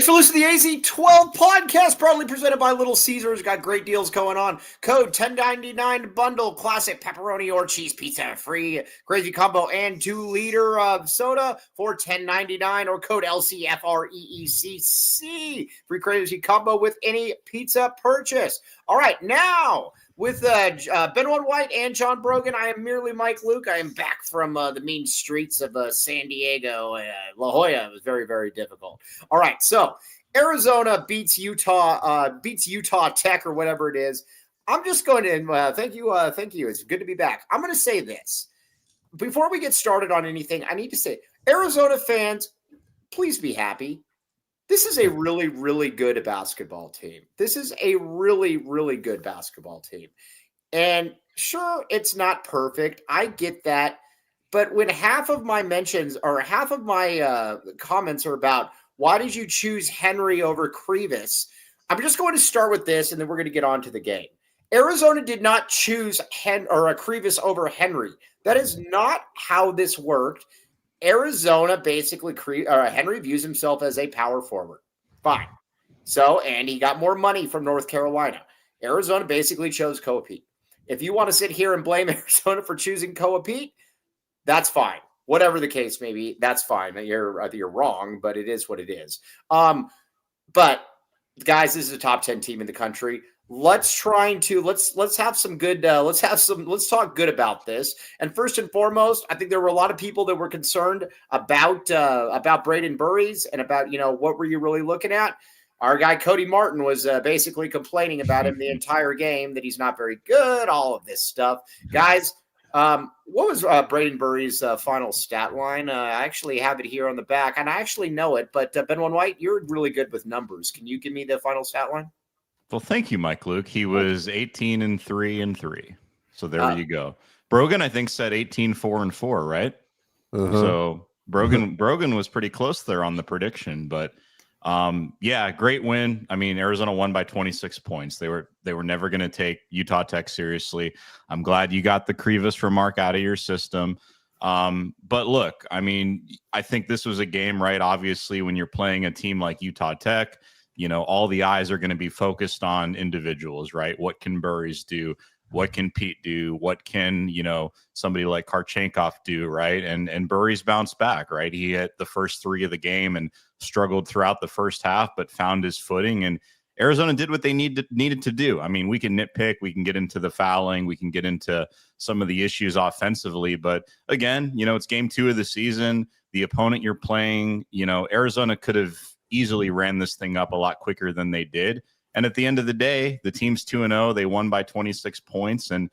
Thanks for listening to the AZ12 podcast, proudly presented by Little Caesars. Got great deals going on. Code 1099 bundle, classic pepperoni or cheese pizza, free crazy combo, and 2-liter of soda for $10.99, or code LCFREECC, free crazy combo with any pizza purchase. All right, now with Benoit White and John Brogan, I am merely Mike Luke. I am back from the mean streets of San Diego. La Jolla. It was very, very difficult. All right, so Arizona beats Utah Tech or whatever it is. I'm just going to thank you. It's good to be back. I'm going to say this before we get started on anything. I need to say, Arizona fans, please be happy. This is a really, really good basketball team. This is a really, really good basketball team. And sure, it's not perfect. I get that. But when half of my mentions or half of my comments are about why did you choose Henry over Krivas, I'm just going to start with this, and then we're going to get on to the game. Arizona did not choose Krivas over Henry. That is not how this worked. Arizona basically, Henry views himself as a power forward. Fine. So, and he got more money from North Carolina. Arizona basically chose Koa Pete. If you want to sit here and blame Arizona for choosing Koa Pete, that's fine. Whatever the case may be, that's fine. You're wrong, but it is what it is. But guys, this is a top 10 team in the country. Let's have some good. Let's talk good about this. And first and foremost, I think there were a lot of people that were concerned about Braden Burries and about, what were you really looking at? Our guy Cody Martin was basically complaining about him the entire game, that he's not very good, all of this stuff. Guys, what was Braden Burries' final stat line? I actually have it here on the back, and I actually know it. But Benoit White, you're really good with numbers. Can you give me the final stat line? Well, thank you, Mike Luke. He was 18-3-3. So there you go. Brogan, I think, said 18-4-4, right? Uh-huh. So Brogan was pretty close there on the prediction, but great win. I mean, Arizona won by 26 points. They were never going to take Utah Tech seriously. I'm glad you got the Krivas remark out of your system. But look, I mean, I think this was a game, right? Obviously, when you're playing a team like Utah Tech, all the eyes are going to be focused on individuals, right? What can Burries do? What can Pete do? What can, somebody like Karchenkov do, right? And Burries bounced back, right? He hit the first three of the game and struggled throughout the first half, but found his footing. And Arizona did what they needed to do. I mean, we can nitpick, we can get into the fouling, we can get into some of the issues offensively. But again, it's game 2 of the season. The opponent you're playing, Arizona could have easily ran this thing up a lot quicker than they did. And at the end of the day, the team's 2-0. They won by 26 points. And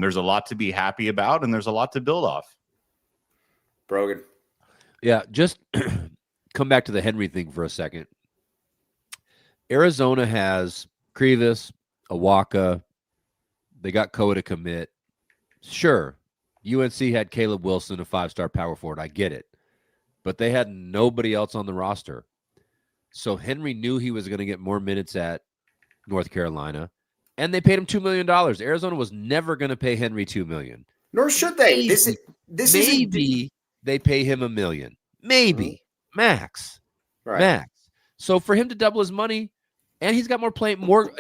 there's a lot to be happy about, and there's a lot to build off. Brogan. Yeah, just come back to the Henry thing for a second. Arizona has Krivas, Awaka. They got Koa to commit. Sure, UNC had Caleb Wilson, a 5-star power forward. I get it. But they had nobody else on the roster. So Henry knew he was going to get more minutes at North Carolina, and they paid him $2 million. Arizona was never going to pay Henry $2 million. Nor should they. Maybe they pay him $1 million. Maybe. Max. Right. Max. So for him to double his money, and he's got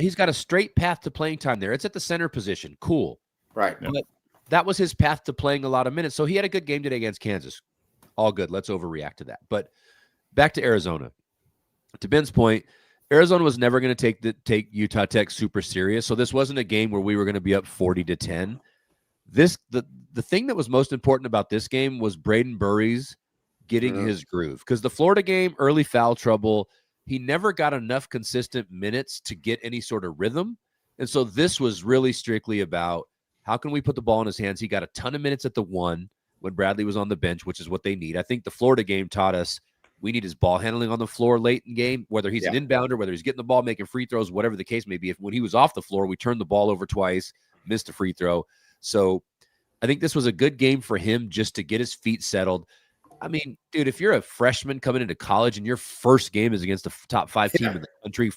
he's got a straight path to playing time there. It's at the center position. Cool. Right. But that was his path to playing a lot of minutes. So he had a good game today against Kansas. All good. Let's overreact to that. But back to Arizona. To Ben's point, Arizona was never going to take Utah Tech super serious. So this wasn't a game where we were going to be up 40-10. The thing that was most important about this game was Braden Burries getting his groove. Because the Florida game, early foul trouble, he never got enough consistent minutes to get any sort of rhythm. And so this was really strictly about how can we put the ball in his hands. He got a ton of minutes at the 1 when Bradley was on the bench, which is what they need. I think the Florida game taught us we need his ball handling on the floor late in game, whether he's an inbounder, whether he's getting the ball, making free throws, whatever the case may be. When he was off the floor, we turned the ball over twice, missed a free throw. So I think this was a good game for him just to get his feet settled. I mean, dude, if you're a freshman coming into college and your first game is against a top 5 team in the country,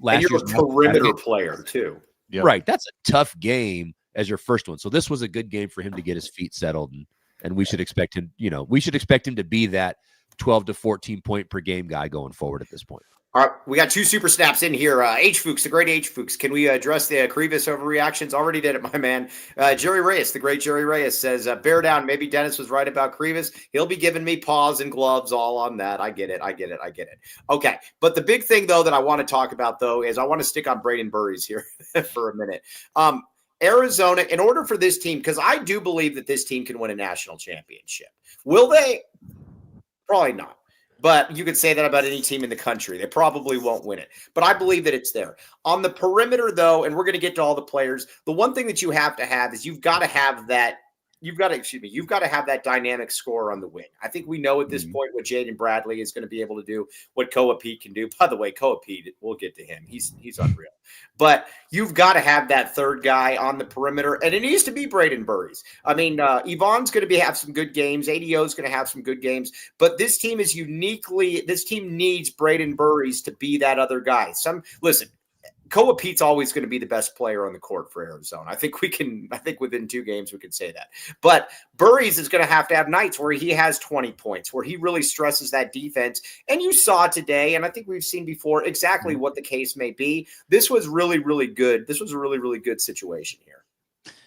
last year's perimeter player too. Yep. Right. That's a tough game as your first one. So this was a good game for him to get his feet settled, and we should expect him, to be that 12 to 14 point per game guy going forward at this point. All right, we got 2 super snaps in here. H. Fuchs, the great H. Fuchs. Can we address the Krivas overreactions? Already did it, my man. Jerry Reyes, the great Jerry Reyes, says, bear down. Maybe Dennis was right about Krivas. He'll be giving me paws and gloves all on that. I get it. Okay, but the big thing, though, that I want to talk about, though, is I want to stick on Braden Burries here for a minute. Arizona, in order for this team, because I do believe that this team can win a national championship. Will they? Probably not. But you could say that about any team in the country. They probably won't win it. But I believe that it's there. On the perimeter, though, and we're going to get to all the players, the one thing that you have to have is you've got to have that dynamic scorer on the wing. I think we know at this point what Jaden Bradley is going to be able to do, what Koa Pete can do. By the way, Koa Pete, we'll get to him. He's unreal. But you've got to have that third guy on the perimeter, and it needs to be Braden Burries. I mean, Yvonne's going to have some good games. ADO is going to have some good games. But this team needs Braden Burries to be that other guy. Listen, Koa Pete's always going to be the best player on the court for Arizona. I think within 2 games we can say that. But Burries is going to have nights where he has 20 points, where he really stresses that defense. And you saw today, and I think we've seen before, exactly what the case may be. This was really, really good. This was a really, really good situation here.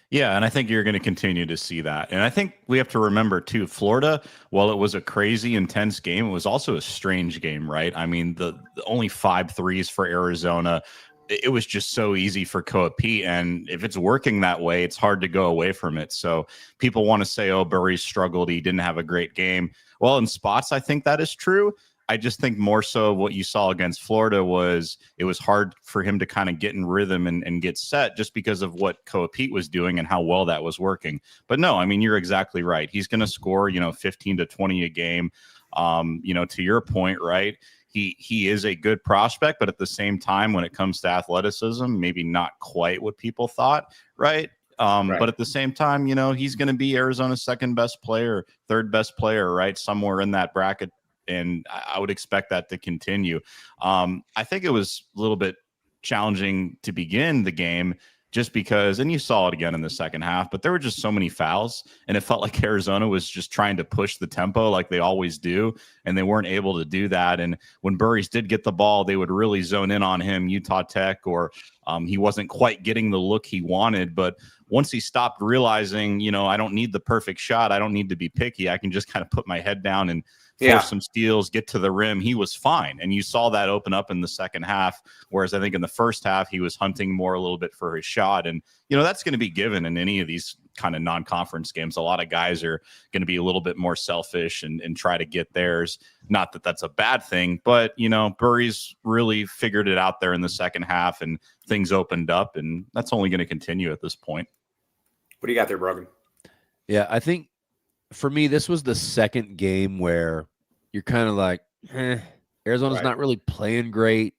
Yeah, and I think you're going to continue to see that. And I think we have to remember, too, Florida, while it was a crazy, intense game, it was also a strange game, right? I mean, the only 5 threes for Arizona. It was just so easy for Koa Pete. And if it's working that way, it's hard to go away from it. So people want to say, oh, Burries struggled. He didn't have a great game. Well, in spots, I think that is true. I just think more so what you saw against Florida was it was hard for him to kind of get in rhythm and get set just because of what Koa Pete was doing and how well that was working. But no, I mean, you're exactly right. He's going to score, 15 to 20 a game. To your point, right? He is a good prospect, but at the same time, when it comes to athleticism, maybe not quite what people thought, right? Right. But at the same time, he's going to be Arizona's second best player, third best player, right? Somewhere in that bracket. And I would expect that to continue. I think it was a little bit challenging to begin the game just because, and you saw it again in the second half, but there were just so many fouls, and it felt like Arizona was just trying to push the tempo like they always do, and they weren't able to do that. And when Burries did get the ball, they would really zone in on him, Utah Tech, or he wasn't quite getting the look he wanted. But once he stopped realizing, I don't need the perfect shot, I don't need to be picky, I can just kind of put my head down and force some steals, get to the rim, he was fine. And you saw that open up in the second half, whereas I think in the first half, he was hunting more a little bit for his shot. And, that's going to be given in any of these kind of non-conference games. A lot of guys are going to be a little bit more selfish and try to get theirs. Not that that's a bad thing, but, Burries really figured it out there in the second half and things opened up, and that's only going to continue at this point. What do you got there, Brogan? Yeah, I think for me, this was the second game where you're kind of like, Arizona's not really playing great.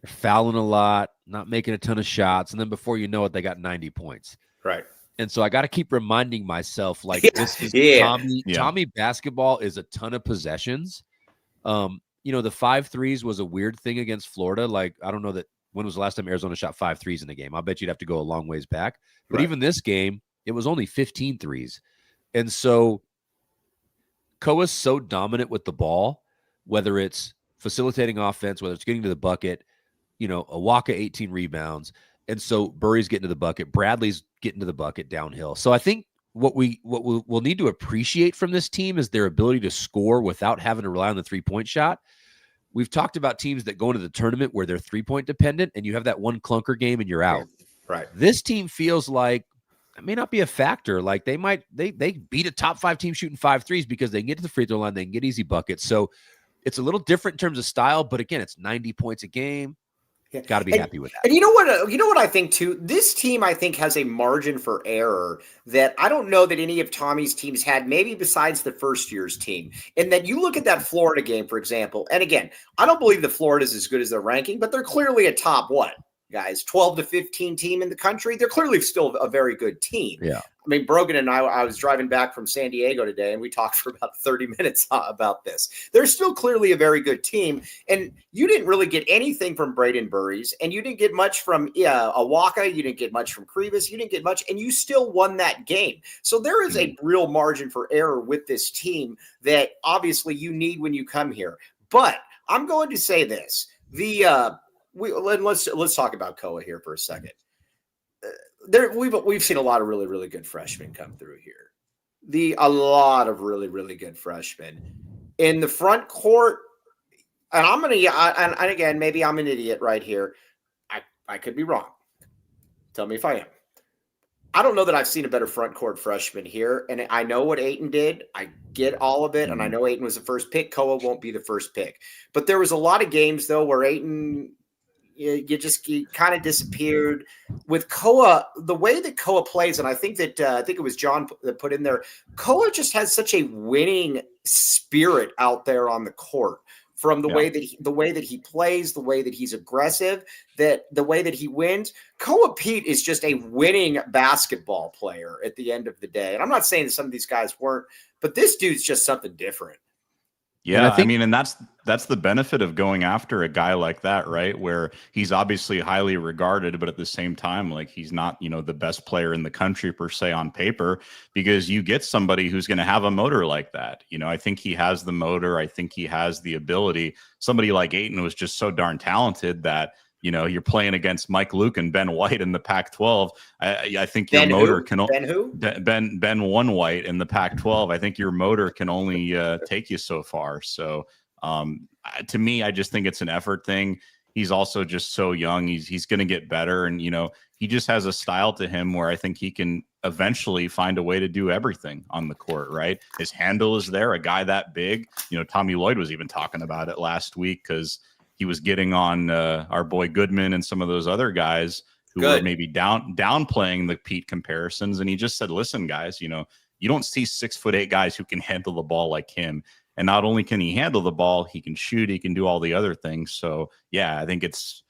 They're fouling a lot, not making a ton of shots. And then before you know it, they got 90 points. Right. And so I got to keep reminding myself, like, this is Tommy basketball is a ton of possessions. The 5 threes was a weird thing against Florida. Like, I don't know when was the last time Arizona shot 5 threes in a game. I'll bet you'd have to go a long ways back. But even this game, it was only 15 threes. And so Koa's so dominant with the ball, whether it's facilitating offense, whether it's getting to the bucket, Awaka 18 rebounds. And so Burries getting to the bucket, Bradley's getting to the bucket downhill. So I think what we'll need to appreciate from this team is their ability to score without having to rely on the 3-point shot. We've talked about teams that go into the tournament where they're 3-point dependent and you have that one clunker game and you're out. Right. This team feels like it may not be a factor. Like they beat a top 5 team shooting 5 threes because they can get to the free throw line, they can get easy buckets. So it's a little different in terms of style, but again, it's 90 points a game. Got to be happy with that. And you know what I think too? This team, I think, has a margin for error that I don't know that any of Tommy's teams had, maybe besides the first year's team. And then you look at that Florida game, for example, and again, I don't believe that Florida's as good as their ranking, but they're clearly a top 12 to 15 team in the country. They're clearly still a very good team. Yeah. mean, Brogan and I was driving back from San Diego today, and we talked for about 30 minutes about this. They're still clearly a very good team, and you didn't really get anything from Braden Burries, and you didn't get much from Awaka. You didn't get much from Krivas. You didn't get much, and you still won that game. So there is a real margin for error with this team that obviously you need when you come here. But I'm going to say this: let's talk about Koa here for a second. We've seen a lot of really, really good freshmen come through here. A lot of really, really good freshmen in the front court. And and again, maybe I'm an idiot right here. I could be wrong. Tell me if I am. I don't know that I've seen a better front court freshman here. And I know what Ayton did. I get all of it. And I know Ayton was the first pick. Koa won't be the first pick. But there was a lot of games, though, where Ayton – you kind of disappeared with Koa. The way that Koa plays, and I think it was John that put in there. Koa just has such a winning spirit out there on the court. From the way that he plays, the way that he's aggressive, that the way that he wins. Koa Pete is just a winning basketball player at the end of the day. And I'm not saying that some of these guys weren't, but this dude's just something different. Yeah, and that's the benefit of going after a guy like that, right? Where he's obviously highly regarded, but at the same time, like he's not, the best player in the country per se on paper, because you get somebody who's going to have a motor like that. I think he has the motor. I think he has the ability. Somebody like Ayton was just so darn talented that, you're playing against Mike Luke and Ben White in the Pac-12. I think your motor can Ben One White in the Pac-12. I think your motor can only take you so far. So to me, I just think it's an effort thing. He's also just so young. He's going to get better, and he just has a style to him where I think he can eventually find a way to do everything on the court. Right, his handle is there. A guy that big, Tommy Lloyd was even talking about it last week because he was getting on our boy Goodman and some of those other guys who were maybe downplaying the Pete comparisons. And he just said, listen, guys, you don't see 6'8" guys who can handle the ball like him. And not only can he handle the ball, he can shoot, he can do all the other things. So yeah, I think it's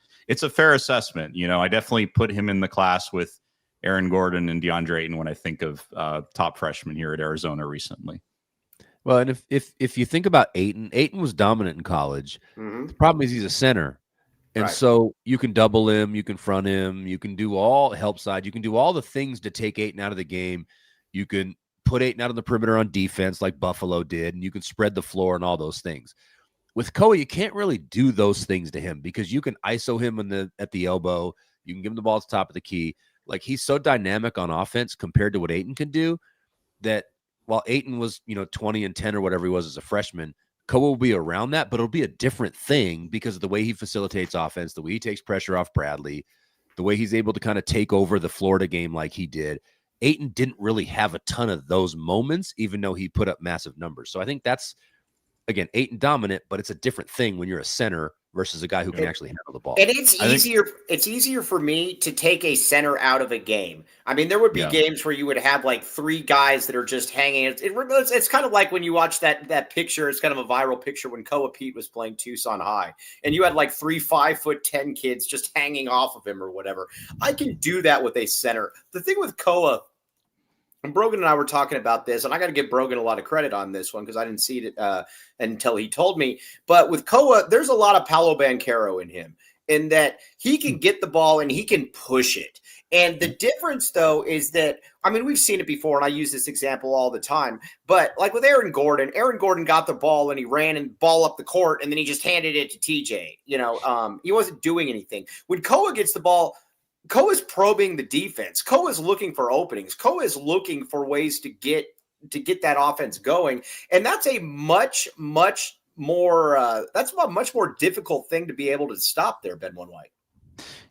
a fair assessment. I definitely put him in the class with Aaron Gordon and DeAndre Ayton when I think of top freshmen here at Arizona recently. Well, and if you think about Ayton was dominant in college. Mm-hmm. The problem is he's a center. And so you can double him, you can front him, you can do all help side, you can do all the things to take Ayton out of the game. You can put Ayton out on the perimeter on defense like Buffalo did, and you can spread the floor and all those things. With Koa, you can't really do those things to him because you can ISO him at the elbow, you can give him the ball at the top of the key. Like, he's so dynamic on offense compared to what Ayton can do that while Ayton was, 20 and 10 or whatever he was as a freshman, Koa will be around that, but it'll be a different thing because of the way he facilitates offense, the way he takes pressure off Bradley, the way he's able to kind of take over the Florida game like he did. Ayton didn't really have a ton of those moments, even though he put up massive numbers. So I think that's, again, Ayton dominant, but it's a different thing when you're a center versus a guy who can actually handle the ball. And it's easier for me to take a center out of a game. I mean, there would be games where you would have like three guys that are just hanging. It's kind of like when you watch that picture. It's kind of a viral picture when Koa Pete was playing Tucson High, and you had like 3 5'10" kids just hanging off of him or whatever. I can do that with a center. The thing with Koa, and Brogan and I were talking about this, and I got to give Brogan a lot of credit on this one because I didn't see it until he told me. But with Koa, there's a lot of Paolo Banchero in him, in that he can get the ball and he can push it. And the difference, though, is that, I mean, we've seen it before, and I use this example all the time. But like with Aaron Gordon got the ball and he ran and ball up the court, and then he just handed it to TJ. He wasn't doing anything. When Koa gets the ball, Koa's probing the defense. Koa's looking for openings. Koa is looking for ways to get that offense going, and that's a much more difficult thing to be able to stop there, Ben One White.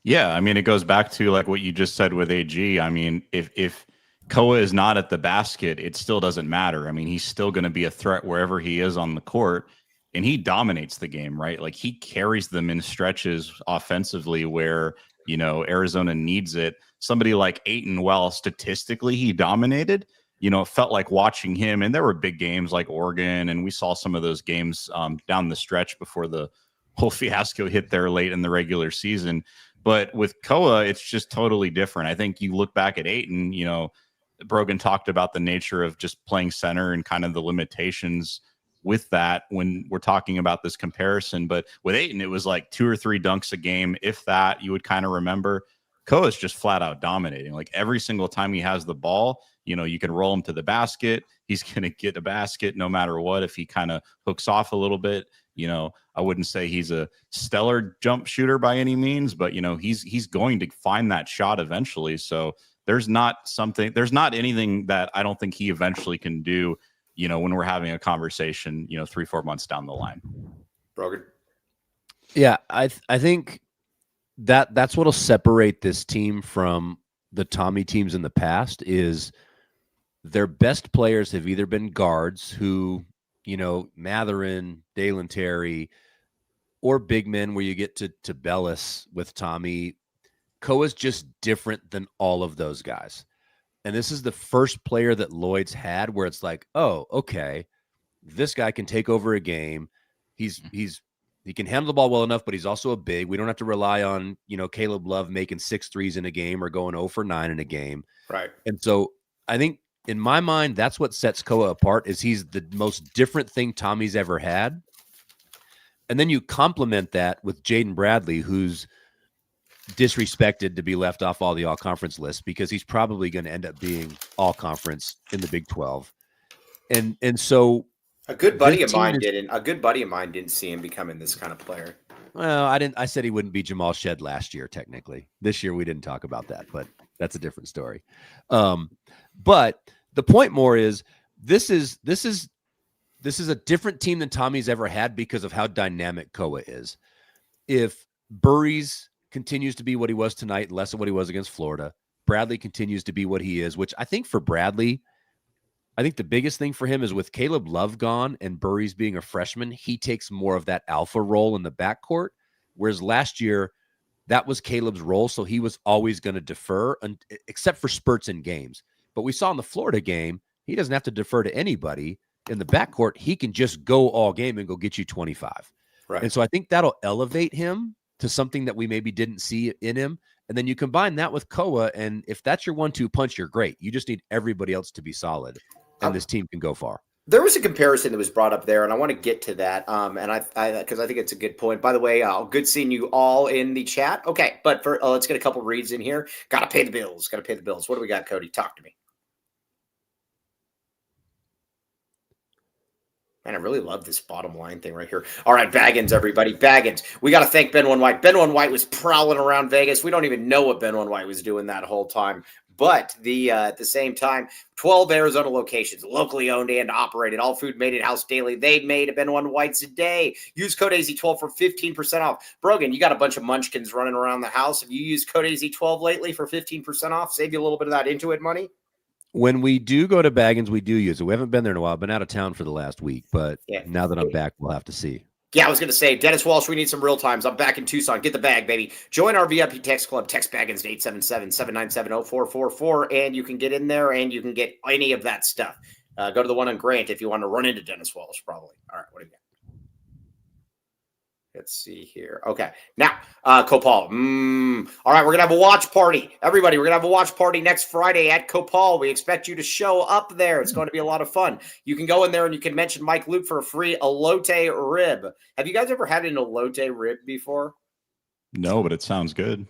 Yeah, I mean, it goes back to like what you just said with AG. I mean, if Koa is not at the basket, it still doesn't matter. I mean, he's still going to be a threat wherever he is on the court, and he dominates the game, right? Like, he carries them in stretches offensively where Arizona needs it. Somebody like Ayton, while statistically he dominated, it felt like watching him. And there were big games like Oregon, and we saw some of those games down the stretch before the whole fiasco hit there late in the regular season. But with Koa, it's just totally different. I think you look back at Ayton, Brogan talked about the nature of just playing center and kind of the limitations with that when we're talking about this comparison. But with Ayton, it was like 2 or 3 dunks a game. If that, you would kind of remember. Koa is just flat out dominating. Like every single time he has the ball, you can roll him to the basket. He's going to get a basket no matter what. If he kind of hooks off a little bit, I wouldn't say he's a stellar jump shooter by any means, but he's going to find that shot eventually. So there's not anything that I don't think he eventually can do, when we're having a conversation, 3-4 months down the line. Brogan. Yeah, I think that's what'll separate this team from the Tommy teams in the past is their best players have either been guards who, Matherin, Dalen Terry, or big men where you get to Bellis with Tommy. Koa's just different than all of those guys. And this is the first player that Lloyd's had where it's like, oh, okay, this guy can take over a game. He can handle the ball well enough, but he's also a big. We don't have to rely on, Caleb Love making 6 threes in a game or going 0 for 9 in a game. Right. And so I think in my mind, that's what sets Koa apart is he's the most different thing Tommy's ever had. And then you complement that with Jaden Bradley, who's disrespected to be left off all the all-conference lists because he's probably going to end up being all-conference in the Big 12. And so a good buddy of mine didn't see him becoming this kind of player. Well, I said he wouldn't be Jamal Shed last year, technically. This year we didn't talk about that, but that's a different story. But the point more is this is a different team than Tommy's ever had because of how dynamic Koa is. If Burries continues to be what he was tonight, less of what he was against Florida, Bradley continues to be what he is, which I think for Bradley, I think the biggest thing for him is with Caleb Love gone and Burries being a freshman, he takes more of that alpha role in the backcourt, whereas last year, that was Caleb's role, so he was always going to defer, except for spurts in games. But we saw in the Florida game, he doesn't have to defer to anybody. In the backcourt, he can just go all game and go get you 25. Right. And so I think that'll elevate him to something that we maybe didn't see in him. And then you combine that with Koa, and if that's your 1-2 punch, you're great. You just need everybody else to be solid, and this team can go far. There was a comparison that was brought up there, and I want to get to that. And I because I think it's a good point. By the way, good seeing you all in the chat. Okay, but for let's get a couple reads in here. Got to pay the bills. Got to pay the bills. What do we got, Cody? Talk to me. Man, I really love this bottom line thing right here. All right, Baggins, everybody. Baggins. We got to thank Ben One White. Ben One White was prowling around Vegas. We don't even know what Ben One White was doing that whole time. But at the same time, 12 Arizona locations, locally owned and operated. All food made in-house daily. They made a Ben One White's a day. Use code AZ12 for 15% off. Brogan, you got a bunch of munchkins running around the house. Have you used code AZ12 lately for 15% off? Save you a little bit of that Intuit money? When we do go to Baggins, we do use it. We haven't been there in a while. I've been out of town for the last week, but now that I'm back, we'll have to see. Yeah, I was going to say, Dennis Walsh, we need some real times. I'm back in Tucson. Get the bag, baby. Join our VIP text club. Text Baggins to 877-797-0444, and you can get in there, and you can get any of that stuff. Go to the one on Grant if you want to run into Dennis Walsh, probably. All right, what do you got? Let's see here. Okay. Now, Copal. All right, we're going to have a watch party. Everybody, we're going to have a watch party next Friday at Copal. We expect you to show up there. It's going to be a lot of fun. You can go in there and you can mention Mike Luke for a free elote rib. Have you guys ever had an elote rib before? No, but it sounds good.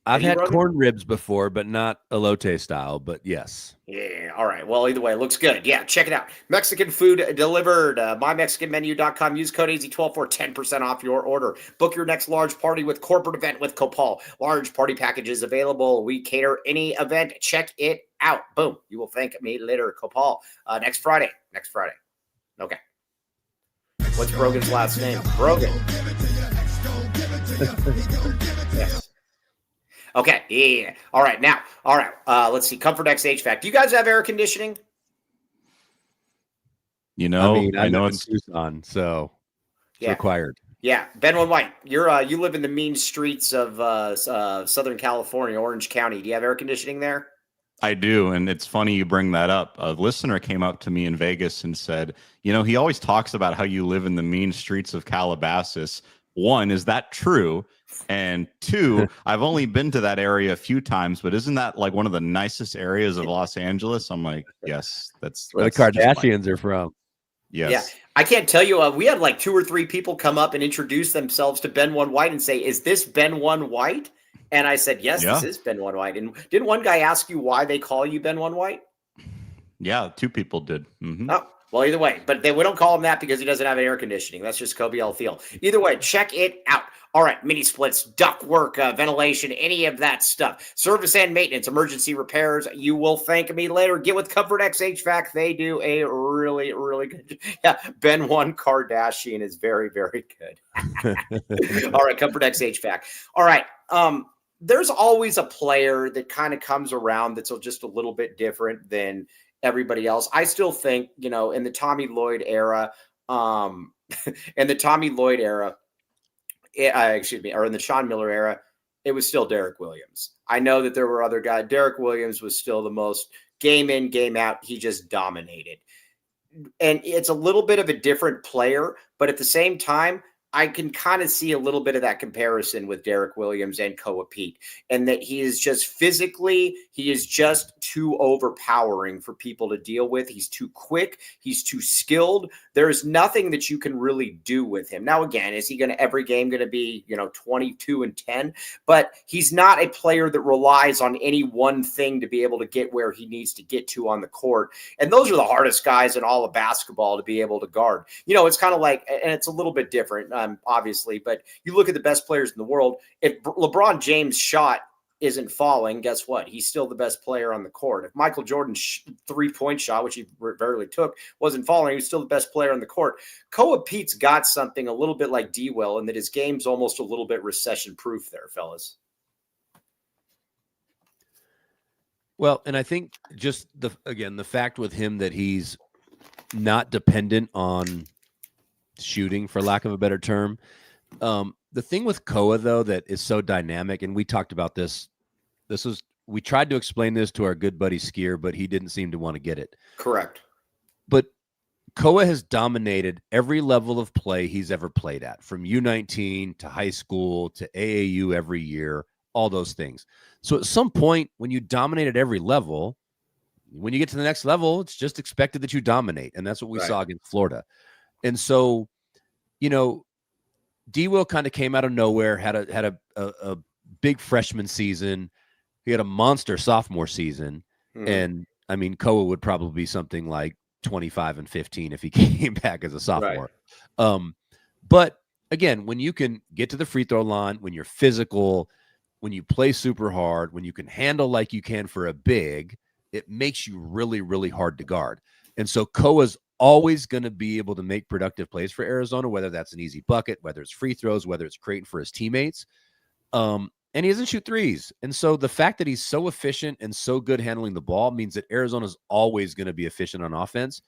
I've had corn ribs before, but not elote style, but yes. Yeah, all right. Well, either way, it looks good. Yeah, check it out. Mexican food delivered. MyMexicanMenu.com. Use code AZ12 for 10% off your order. Book your next large party with corporate event with Copal. Large party packages available. We cater any event. Check it out. Boom. You will thank me later, Copal. Next Friday. Okay. What's Brogan's last name? Brogan. Yes. Okay, yeah. All right, now, let's see. Comfort X HVAC. Do you guys have air conditioning? I know it's Tucson, so it's required. Yeah, Ben One White, you live in the mean streets of Southern California, Orange County. Do you have air conditioning there? I do, and it's funny you bring that up. A listener came up to me in Vegas and said, he always talks about how you live in the mean streets of Calabasas, one, is that true? And two, I've only been to that area a few times, but isn't that like one of the nicest areas of Los Angeles? I'm like, yes, that's where the just Kardashians are from. Yes. Yeah, I can't tell you. We had like 2 or 3 people come up and introduce themselves to Ben One White and say, "Is this Ben One White?" And I said, "Yes, this is Ben One White." And didn't one guy ask you why they call you Ben One White? Yeah, 2 people did. Mm-hmm. Oh, well, either way, but we don't call him that because he doesn't have air conditioning. That's just Kobe Thiel. Either way, check it out. All right, mini splits, duct work, ventilation, any of that stuff. Service and maintenance, emergency repairs. You will thank me later. Get with Comfort X HVAC. They do a really, really good. Yeah, Ben One Kardashian is very, very good. All right, Comfort X HVAC. All right. There's always a player that kind of comes around that's just a little bit different than everybody else. I still think, in the Tommy Lloyd era, or in the Sean Miller era, it was still Derek Williams. I know that there were other guys. Derek Williams was still the most game in, game out. He just dominated. And it's a little bit of a different player, but at the same time, I can kind of see a little bit of that comparison with Derek Williams and Koa Pete, and that he is just physically, he is just too overpowering for people to deal with. He's too quick. He's too skilled. There's nothing that you can really do with him. Now, again, is he every game going to be, 22-10? But he's not a player that relies on any one thing to be able to get where he needs to get to on the court. And those are the hardest guys in all of basketball to be able to guard. It's kind of like, and it's a little bit different. Obviously, but you look at the best players in the world. If LeBron James' shot isn't falling, guess what? He's still the best player on the court. If Michael Jordan's 3-point shot, which he rarely took, wasn't falling, he was still the best player on the court. Koa Pete's got something a little bit like D-Will, in that his game's almost a little bit recession-proof there, fellas. Well, and I think just the fact with him that he's not dependent on shooting, for lack of a better term. The thing with Koa, though, that is so dynamic, and we talked about this. We tried to explain this to our good buddy Skier, but he didn't seem to want to get it. Correct. But Koa has dominated every level of play he's ever played at, from U19 to high school to AAU every year, all those things. So at some point, when you dominate at every level, when you get to the next level, it's just expected that you dominate. And that's what we saw against Florida. And so, D-Will kind of came out of nowhere, had a big freshman season. He had a monster sophomore season. And I mean, Koa would probably be something like 25-15 if he came back as a sophomore. Right. But again, when you can get to the free throw line, when you're physical, when you play super hard, when you can handle like you can for a big, it makes you really, really hard to guard. And so Koa's always going to be able to make productive plays for Arizona, whether that's an easy bucket, whether it's free throws, whether it's creating for his teammates. And he doesn't shoot threes. And so the fact that he's so efficient and so good handling the ball means that Arizona's always going to be efficient on offense.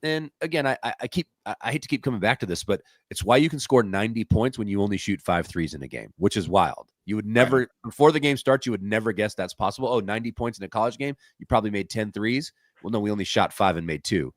And again, I hate to keep coming back to this, but it's why you can score 90 points when you only shoot 5 threes in a game, which is wild. You would never, before the game starts, you would never guess that's possible. Oh, 90 points in a college game, you probably made 10 threes. Well, no, we only shot 5 and made 2.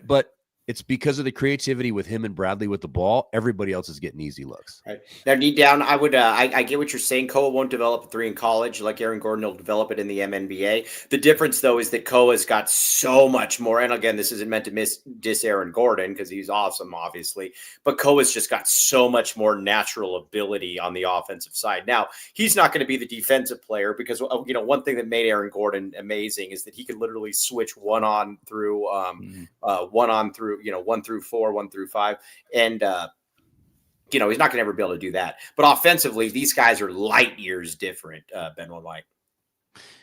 But it's because of the creativity with him and Bradley with the ball. Everybody else is getting easy looks. Right. Now, need down, I would. I get what you're saying. Koa won't develop a 3 in college like Aaron Gordon will develop it in the MNBA. The difference, though, is that Koa's got so much more. And again, this isn't meant to diss Aaron Gordon because he's awesome, obviously. But Koa's just got so much more natural ability on the offensive side. Now, he's not going to be the defensive player because one thing that made Aaron Gordon amazing is that he could literally switch 1 on through 1 through 4, 1 through 5. And, he's not going to ever be able to do that. But offensively, these guys are light years different, Ben White.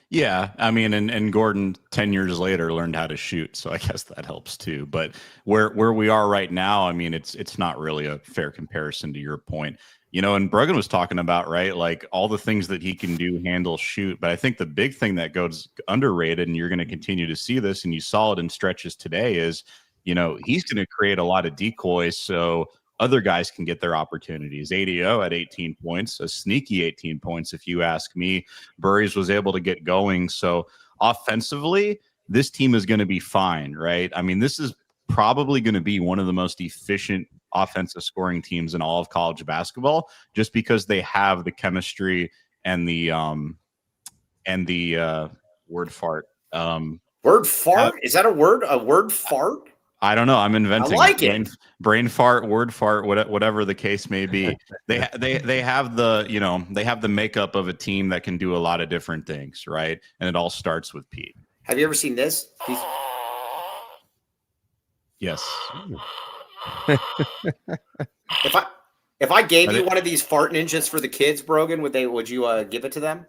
Yeah, I mean, and Gordon 10 years later learned how to shoot, so I guess that helps too. But where we are right now, I mean, it's not really a fair comparison to your point. And Brogan was talking about, right, like all the things that he can do, handle, shoot. But I think the big thing that goes underrated, and you're going to continue to see this, and you saw it in stretches today, is he's going to create a lot of decoys so other guys can get their opportunities. ADO at 18 points, a sneaky 18 points, if you ask me. Burries was able to get going. So offensively, this team is going to be fine, right? I mean, this is probably going to be one of the most efficient offensive scoring teams in all of college basketball, just because they have the chemistry and the word fart. Word fart? Is that a word? A word fart? I don't know. I'm inventing I like it. Brain fart, word fart, whatever the case may be. They have the makeup of a team that can do a lot of different things, right? And it all starts with Pete. Have you ever seen this? Yes. If I gave you one of these fart ninjas for the kids, Brogan, would you give it to them?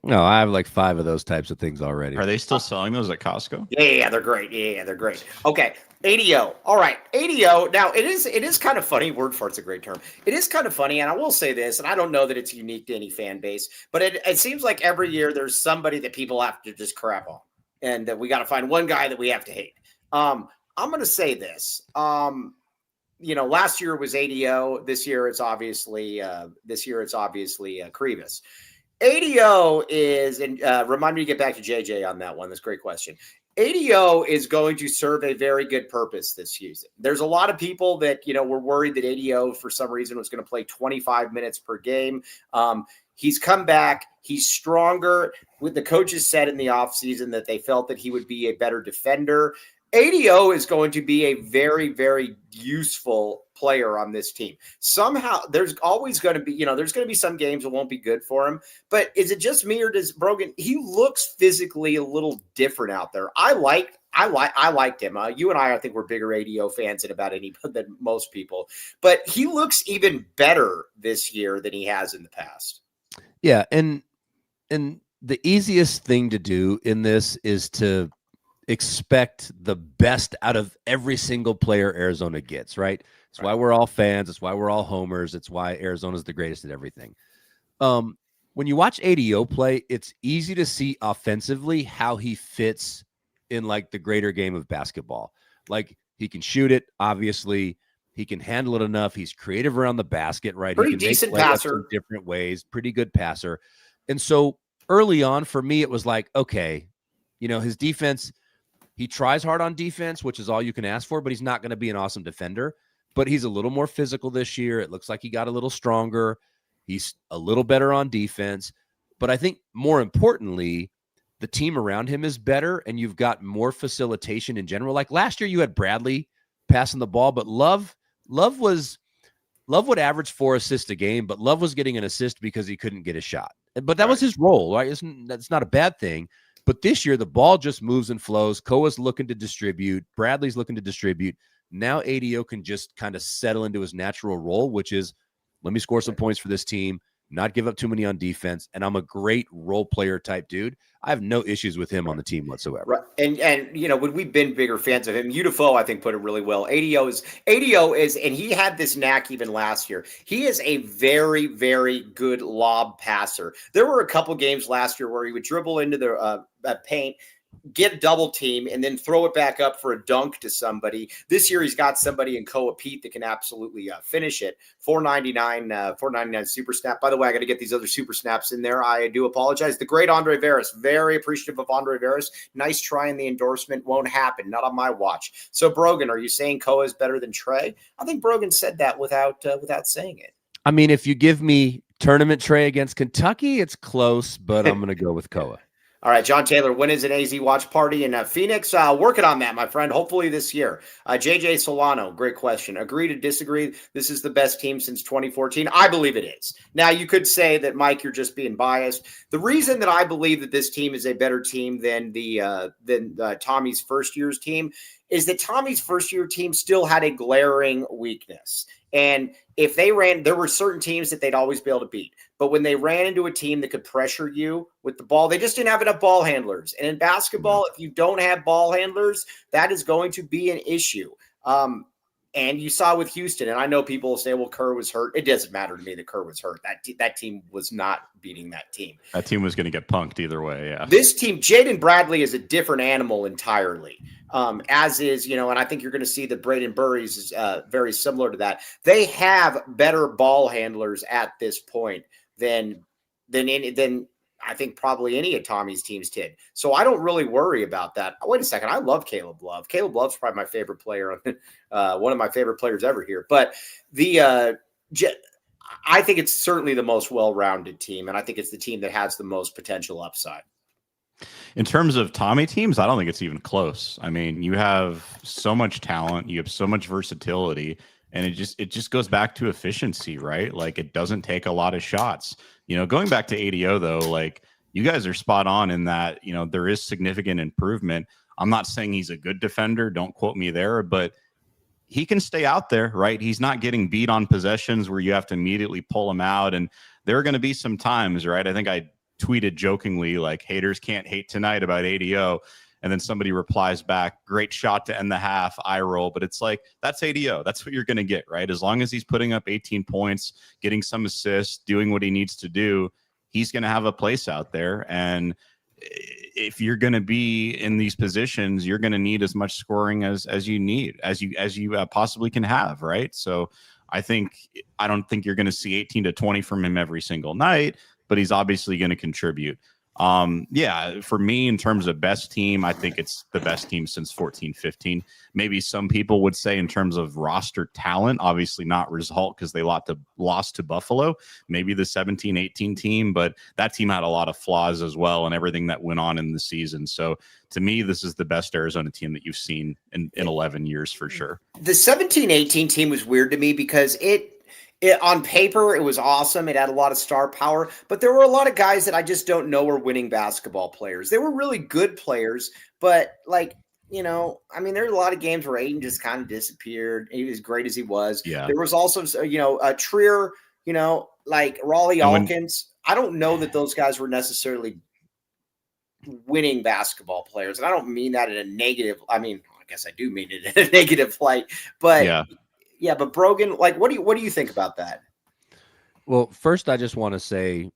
No, I have like 5 of those types of things already. Are they still selling those at Costco? Yeah, they're great. Yeah, they're great. Okay, ADO. All right, ADO. Now it is kind of funny. Word fart's a great term. It is kind of funny, and I will say this, and I don't know that it's unique to any fan base, but it seems like every year there's somebody that people have to just crap on, and that we got to find one guy that we have to hate. I'm going to say this. Last year was ADO. This year it's obviously Krivas. ADO is, and remind me to get back to JJ on that one. That's a great question. ADO is going to serve a very good purpose this season. There's a lot of people that, were worried that ADO for some reason was going to play 25 minutes per game. He's come back. He's stronger. With the coaches said in the offseason that they felt that he would be a better defender. ADO is going to be a very, very useful player on this team. Somehow there's always going to be, there's going to be some games that won't be good for him, but is it just me or does Brogan, he looks physically a little different out there. I liked him. You and I think we're bigger ADO fans than most people, but he looks even better this year than he has in the past. Yeah. And the easiest thing to do in this is to expect the best out of every single player Arizona gets, right? It's why we're all fans. It's why we're all homers. It's why Arizona's the greatest at everything. When you watch ADO play, it's easy to see offensively how he fits in like the greater game of basketball. Like he can shoot it, obviously. He can handle it enough. He's creative around the basket, right? Pretty he can decent make passer in different ways. Pretty good passer. And so early on for me, it was like, okay, his defense, he tries hard on defense, which is all you can ask for, but he's not going to be an awesome defender. But he's a little more physical this year. It looks like he got a little stronger. He's a little better on defense. But I think more importantly, the team around him is better, and you've got more facilitation in general. Like last year, you had Bradley passing the ball, but Love would average 4 assists a game, but Love was getting an assist because he couldn't get a shot. But that was his role, right? That's not a bad thing. But this year, the ball just moves and flows. Koa's looking to distribute. Bradley's looking to distribute. Now ADO can just kind of settle into his natural role, which is, let me score some points for this team, not give up too many on defense, and I'm a great role player type dude. I have no issues with him on the team whatsoever. Right. And when we've been bigger fans of him, Udafo, I think, put it really well. ADO is, and he had this knack even last year. He is a very, very good lob passer. There were a couple games last year where he would dribble into the paint, get double team, and then throw it back up for a dunk to somebody. This year, he's got somebody in Koa Pete that can absolutely finish it. $4.99 super snap. By the way, I got to get these other super snaps in there. I do apologize. The great Andre Veras, very appreciative of Andre Veras. Nice try in the endorsement. Won't happen. Not on my watch. So, Brogan, are you saying Koa is better than Trey? I think Brogan said that without saying it. I mean, if you give me tournament Trey against Kentucky, it's close, but I'm going to go with Koa. All right, John Taylor, when is an AZ watch party in Phoenix? Working on that, my friend. Hopefully this year. JJ Solano, great question. Agree to disagree? This is the best team since 2014. I believe it is. Now, you could say that, Mike, you're just being biased. The reason that I believe that this team is a better team than Tommy's first year's team is that Tommy's first year team still had a glaring weakness. And if they ran, there were certain teams that they'd always be able to beat. But when they ran into a team that could pressure you with the ball, they just didn't have enough ball handlers. And in basketball, if you don't have ball handlers, that is going to be an issue. And you saw with Houston, and I know people will say, well, Kerr was hurt. It doesn't matter to me that Kerr was hurt. That team was not beating that team. That team was going to get punked either way, yeah. This team, Jaden Bradley, is a different animal entirely, as is, and I think you're going to see that Braden Burries is very similar to that. They have better ball handlers at this point than I think probably any of Tommy's teams did. So I don't really worry about that. Wait a second. I love Caleb Love. Caleb Love's probably my favorite player, one of my favorite players ever here. But I think it's certainly the most well-rounded team, and I think it's the team that has the most potential upside. In terms of Tommy teams, I don't think it's even close. I mean, you have so much talent, you have so much versatility, and it just goes back to efficiency, right? Like, it doesn't take a lot of shots. Going back to ADO though, like, you guys are spot on in that, there is significant improvement. I'm not saying he's a good defender, don't quote me there, but he can stay out there, right? He's not getting beat on possessions where you have to immediately pull him out. And there are going to be some times, right? I think I tweeted jokingly, like, haters can't hate tonight about ADO. And then somebody replies back, great shot to end the half, eye roll. But it's like, that's ADO. That's what you're going to get, right? As long as he's putting up 18 points, getting some assists, doing what he needs to do, he's going to have a place out there. And if you're going to be in these positions, you're going to need as much scoring as you possibly can have, right? So I don't think you're going to see 18 to 20 from him every single night, but he's obviously going to contribute. For me, in terms of best team, I think it's the best team since 14-15. Maybe some people would say in terms of roster talent, obviously not result because they lost to Buffalo, maybe the 17-18 team, but that team had a lot of flaws as well and everything that went on in the season. So to me, this is the best Arizona team that you've seen in 11 years for sure. The 17-18 team was weird to me because on paper, it was awesome. It had a lot of star power, but there were a lot of guys that I just don't know were winning basketball players. They were really good players, but there were a lot of games where Aiden just kind of disappeared. He was great as he was. Yeah. There was also, Trier, like Raleigh Alkins. I don't know that those guys were necessarily winning basketball players. And I don't mean that in a negative. I mean, I guess I do mean it in a negative light, but yeah, but Brogan, like, what do you think about that? Well, first, I just want to say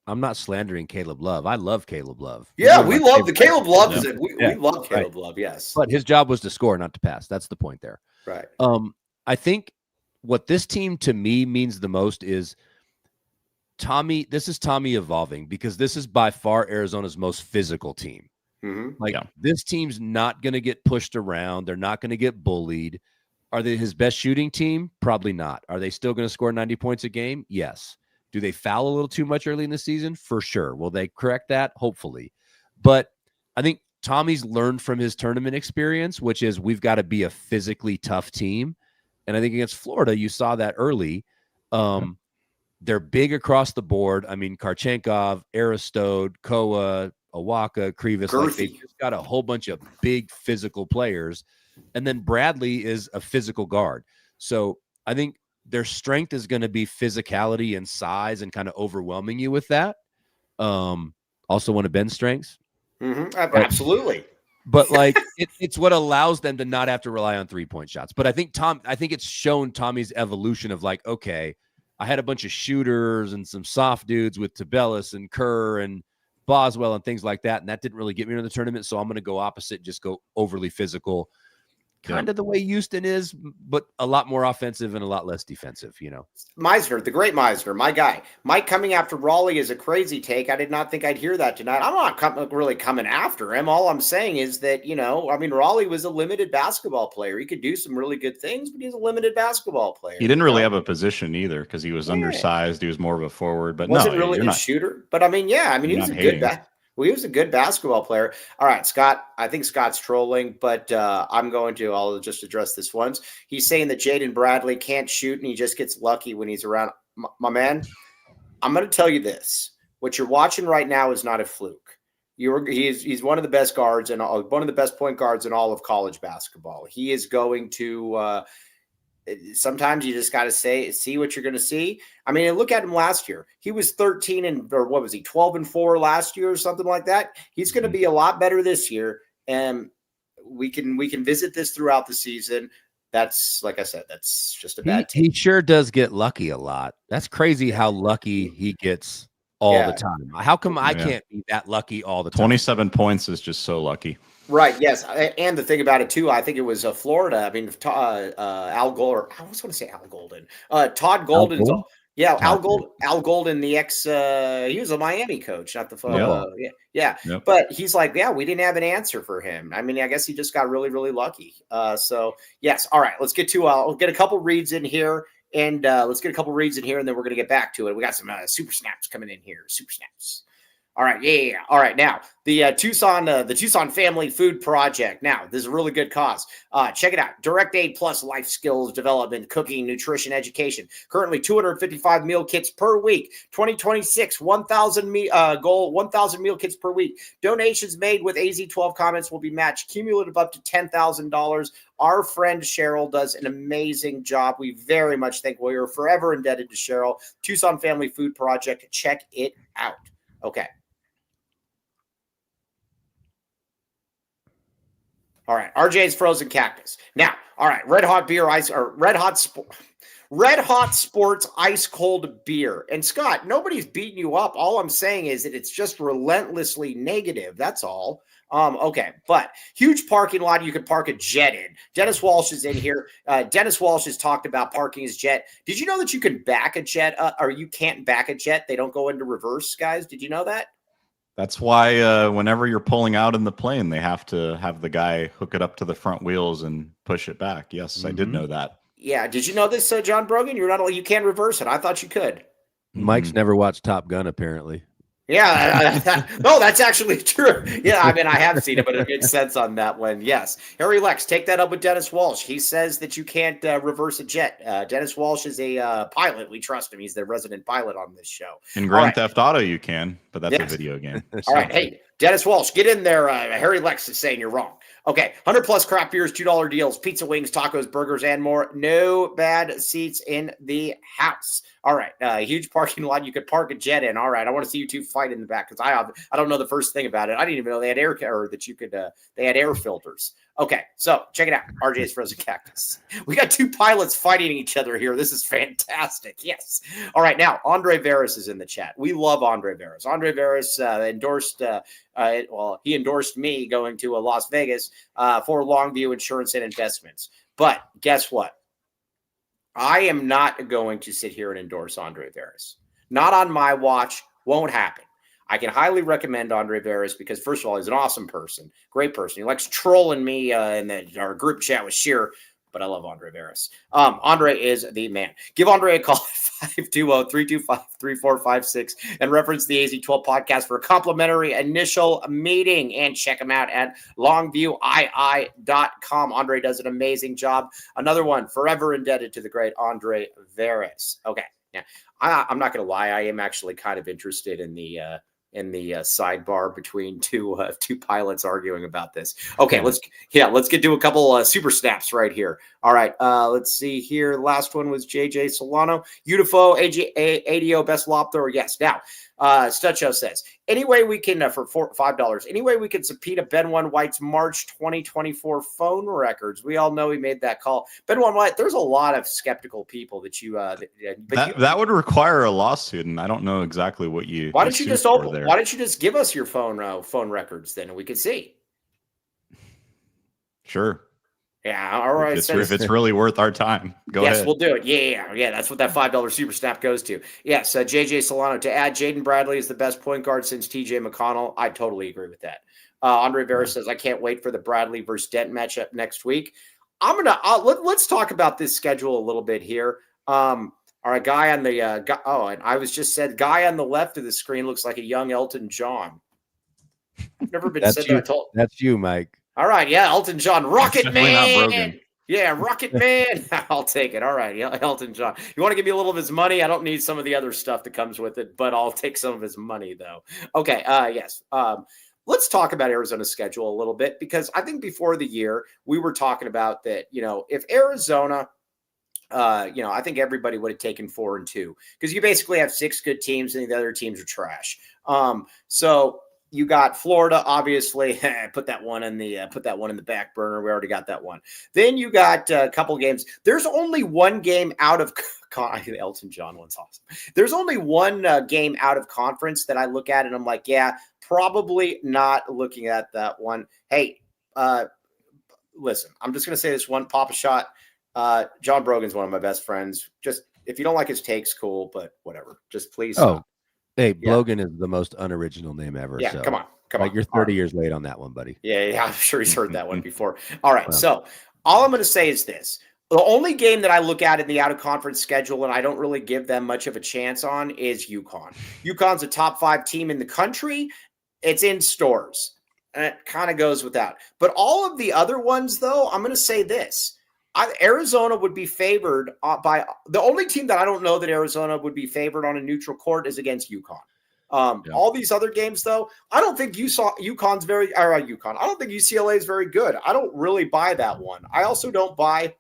I'm not slandering Caleb Love. I love Caleb Love. Yeah, we love the Caleb Love. We love Caleb Love, yes. But his job was to score, not to pass. That's the point there. Right. I think what this team to me means the most is Tommy. This is Tommy evolving because this is by far Arizona's most physical team. Mm-hmm. This team's not going to get pushed around. They're not going to get bullied. Are they his best shooting team? Probably not. Are they still going to score 90 points a game? Yes. Do they foul a little too much early in the season? For sure. Will they correct that? Hopefully. But I think Tommy's learned from his tournament experience, which is we've got to be a physically tough team. And I think against Florida, you saw that early. They're big across the board. I mean, Karchenkov, Aristode, Koa, Awaka, Krivas. Like, they just got a whole bunch of big physical players. And then Bradley is a physical guard. So I think their strength is going to be physicality and size and kind of overwhelming you with that. Also one of Ben's strengths. Mm-hmm. Absolutely. But it's what allows them to not have to rely on 3-point shots. But I think it's shown Tommy's evolution of like, okay, I had a bunch of shooters and some soft dudes with Tabellis and Kerr and Boswell and things like that. And that didn't really get me into the tournament. So I'm going to go opposite, just go overly physical. Kind of the way Houston is, but a lot more offensive and a lot less defensive, Meisner, the great Meisner, my guy. Mike coming after Raleigh is a crazy take. I did not think I'd hear that tonight. I'm not really coming after him. All I'm saying is that, Raleigh was a limited basketball player. He could do some really good things, but he's a limited basketball player. He didn't really have a position either because he was undersized. He was more of a forward, but wasn't really a shooter. But he was a good guy. Well, he was a good basketball player. All right, Scott, I think Scott's trolling, but I'll just address this once. He's saying that Jaden Bradley can't shoot and he just gets lucky when he's around. My man, I'm going to tell you this. What you're watching right now is not a fluke. He's one of the best guards and one of the best point guards in all of college basketball. He is going to sometimes you just got to see what you're going to see. I mean, look at him last year. He was 12-4 last year or something like that. He's going to be a lot better this year. And we can visit this throughout the season. That's, like I said, that's just a bad team. He sure does get lucky a lot. That's crazy how lucky he gets all the time. How come I can't be that lucky all the time? 27 points is just so lucky. Right. Yes. And the thing about it too, I think it was Florida. I mean, Al Golden. I was going to say Al Golden. Todd Golden's. Yeah, Al Golden, the he was a Miami coach, not the yeah. Yep. But he's like, yeah, we didn't have an answer for him. I mean, I guess he just got really, really lucky. So yes, all right, let's get to we'll get a couple reads in here, and let's get a couple reads in here, and then we're gonna get back to it. We got some super snaps coming in here, super snaps. All right, yeah. All right, now the Tucson Family Food Project. Now, this is a really good cause. Check it out: Direct Aid Plus Life Skills Development, Cooking, Nutrition, Education. Currently, 255 meal kits per week. 2026, 1,000 goal, 1,000 meal kits per week. Donations made with AZ12 comments will be matched, cumulative up to $10,000. Our friend Cheryl does an amazing job. We very much think we are forever indebted to Cheryl. Tucson Family Food Project. Check it out. Okay. All right, RJ's Frozen Cactus. Now, all right, Red Hot Sports Ice Cold Beer. And Scott, nobody's beating you up. All I'm saying is that it's just relentlessly negative. That's all. Okay, but huge parking lot you could park a jet in. Dennis Walsh is in here. Dennis Walsh has talked about parking his jet. Did you know that you can back a jet or you can't back a jet? They don't go into reverse, guys. Did you know that? That's why whenever you're pulling out in the plane, they have to have the guy hook it up to the front wheels and push it back. Yes, I did know that. Yeah. Did you know this, John Brogan? You can't reverse it. I thought you could. Mike's never watched Top Gun, apparently. Yeah. No, that's actually true. Yeah, I mean, I have seen it, but it makes sense on that one. Yes. Harry Lex, take that up with Dennis Walsh. He says that you can't reverse a jet. Dennis Walsh is a pilot. We trust him. He's the resident pilot on this show. In Grand Theft Auto, you can, but that's a video game. All right. Hey, Dennis Walsh, get in there. Harry Lex is saying you're wrong. Okay, 100 plus craft beers, $2 deals, pizza, wings, tacos, burgers, and more. No bad seats in the house. All right, huge parking lot. You could park a jet in. All right, I want to see you two fight in the back because I don't know the first thing about it. I didn't even know they had they had air filters. Okay, so check it out. RJ's Frozen Cactus. We got two pilots fighting each other here. This is fantastic. Yes. All right, now Andre Veras is in the chat. We love Andre Veras. Andre Veras endorsed. He endorsed me going to Las Vegas for Longview Insurance and Investments. But guess what? I am not going to sit here and endorse Andre Veras. Not on my watch. Won't happen. I can highly recommend Andre Veras because, first of all, he's an awesome person, great person. He likes trolling me in our group chat with Sheer, but I love Andre Veras. Andre is the man. Give Andre a call at 520-325-3456 and reference the AZ12 podcast for a complimentary initial meeting. And check him out at longviewii.com. Andre does an amazing job. Another one, forever indebted to the great Andre Veras. Okay. Yeah, I'm not going to lie. I am actually kind of interested in the sidebar between two pilots arguing about this. Okay, let's get to a couple super snaps right here. All right, let's see here. Last one was JJ Solano. Udifo, ADO, best lob thrower. Yes. Now, Stutcho says, any way we can, for $5, any way we can subpoena Ben One White's March 2024 phone records. We all know he made that call. Ben One White, there's a lot of skeptical people that you, that would require a lawsuit, and I don't know exactly what you. Why don't you just give us your phone records then, and we can see? Sure. Yeah, all right. If it's really worth our time, go ahead. Yes, we'll do it. Yeah. That's what that $5 super snap goes to. Yes, JJ Solano to add. Jaden Bradley is the best point guard since TJ McConnell. I totally agree with that. Andre Veras says, I can't wait for the Bradley versus Dent matchup next week. Let's talk about this schedule a little bit here. All right, guy on the and I was just said guy on the left of the screen looks like a young Elton John. I've never been said that. That's you, Mike. All right, yeah, Elton John, Rocket Man. Yeah, Rocket Man. I'll take it. All right, yeah, Elton John. You want to give me a little of his money? I don't need some of the other stuff that comes with it, but I'll take some of his money though. Okay, yes. Let's talk about Arizona's schedule a little bit because I think before the year we were talking about that. If Arizona, I think everybody would have taken 4-2 because you basically have 6 good teams and the other teams are trash. So. You got Florida, obviously. Put that one in the back burner. We already got that one. Then you got a couple games. There's only one game out of Elton John one's awesome. There's only one game out of conference that I look at and I'm like, yeah, probably not looking at that one. Hey, listen, I'm just gonna say this one. Pop a shot. John Brogan's one of my best friends. Just If you don't like his takes, cool, but whatever. Just please. Oh, hey, Yeah. Blogan is the most unoriginal name ever. Yeah, so. come on. You're 30 years late on that one, buddy. Yeah, I'm sure he's heard that one before. All right, Wow. so all I'm going to say is this. The only game that I look at in the out-of-conference schedule, and I don't really give them much of a chance on, is UConn. UConn's a top 5 team in the country. It's in stores. And it kind of goes with that. But all of the other ones, though, I'm going to say this. Arizona would be favored by – the only team that I don't know that Arizona would be favored on a neutral court is against UConn. All these other games, though, I don't think UConn's very – or UConn. I don't think UCLA is very good. I don't really buy that one. I also don't buy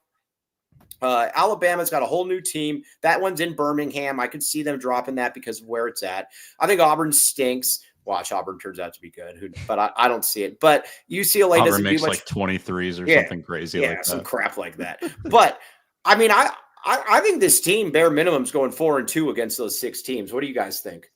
Alabama's got a whole new team. That one's in Birmingham. I could see them dropping that because of where it's at. I think Auburn stinks. Watch, Auburn turns out to be good, but I don't see it. But UCLA Auburn doesn't makes do much. like 23s or something crazy like that. Some crap like that. But I mean, I think this team bare minimum is going 4-2 against those 6 teams. What do you guys think?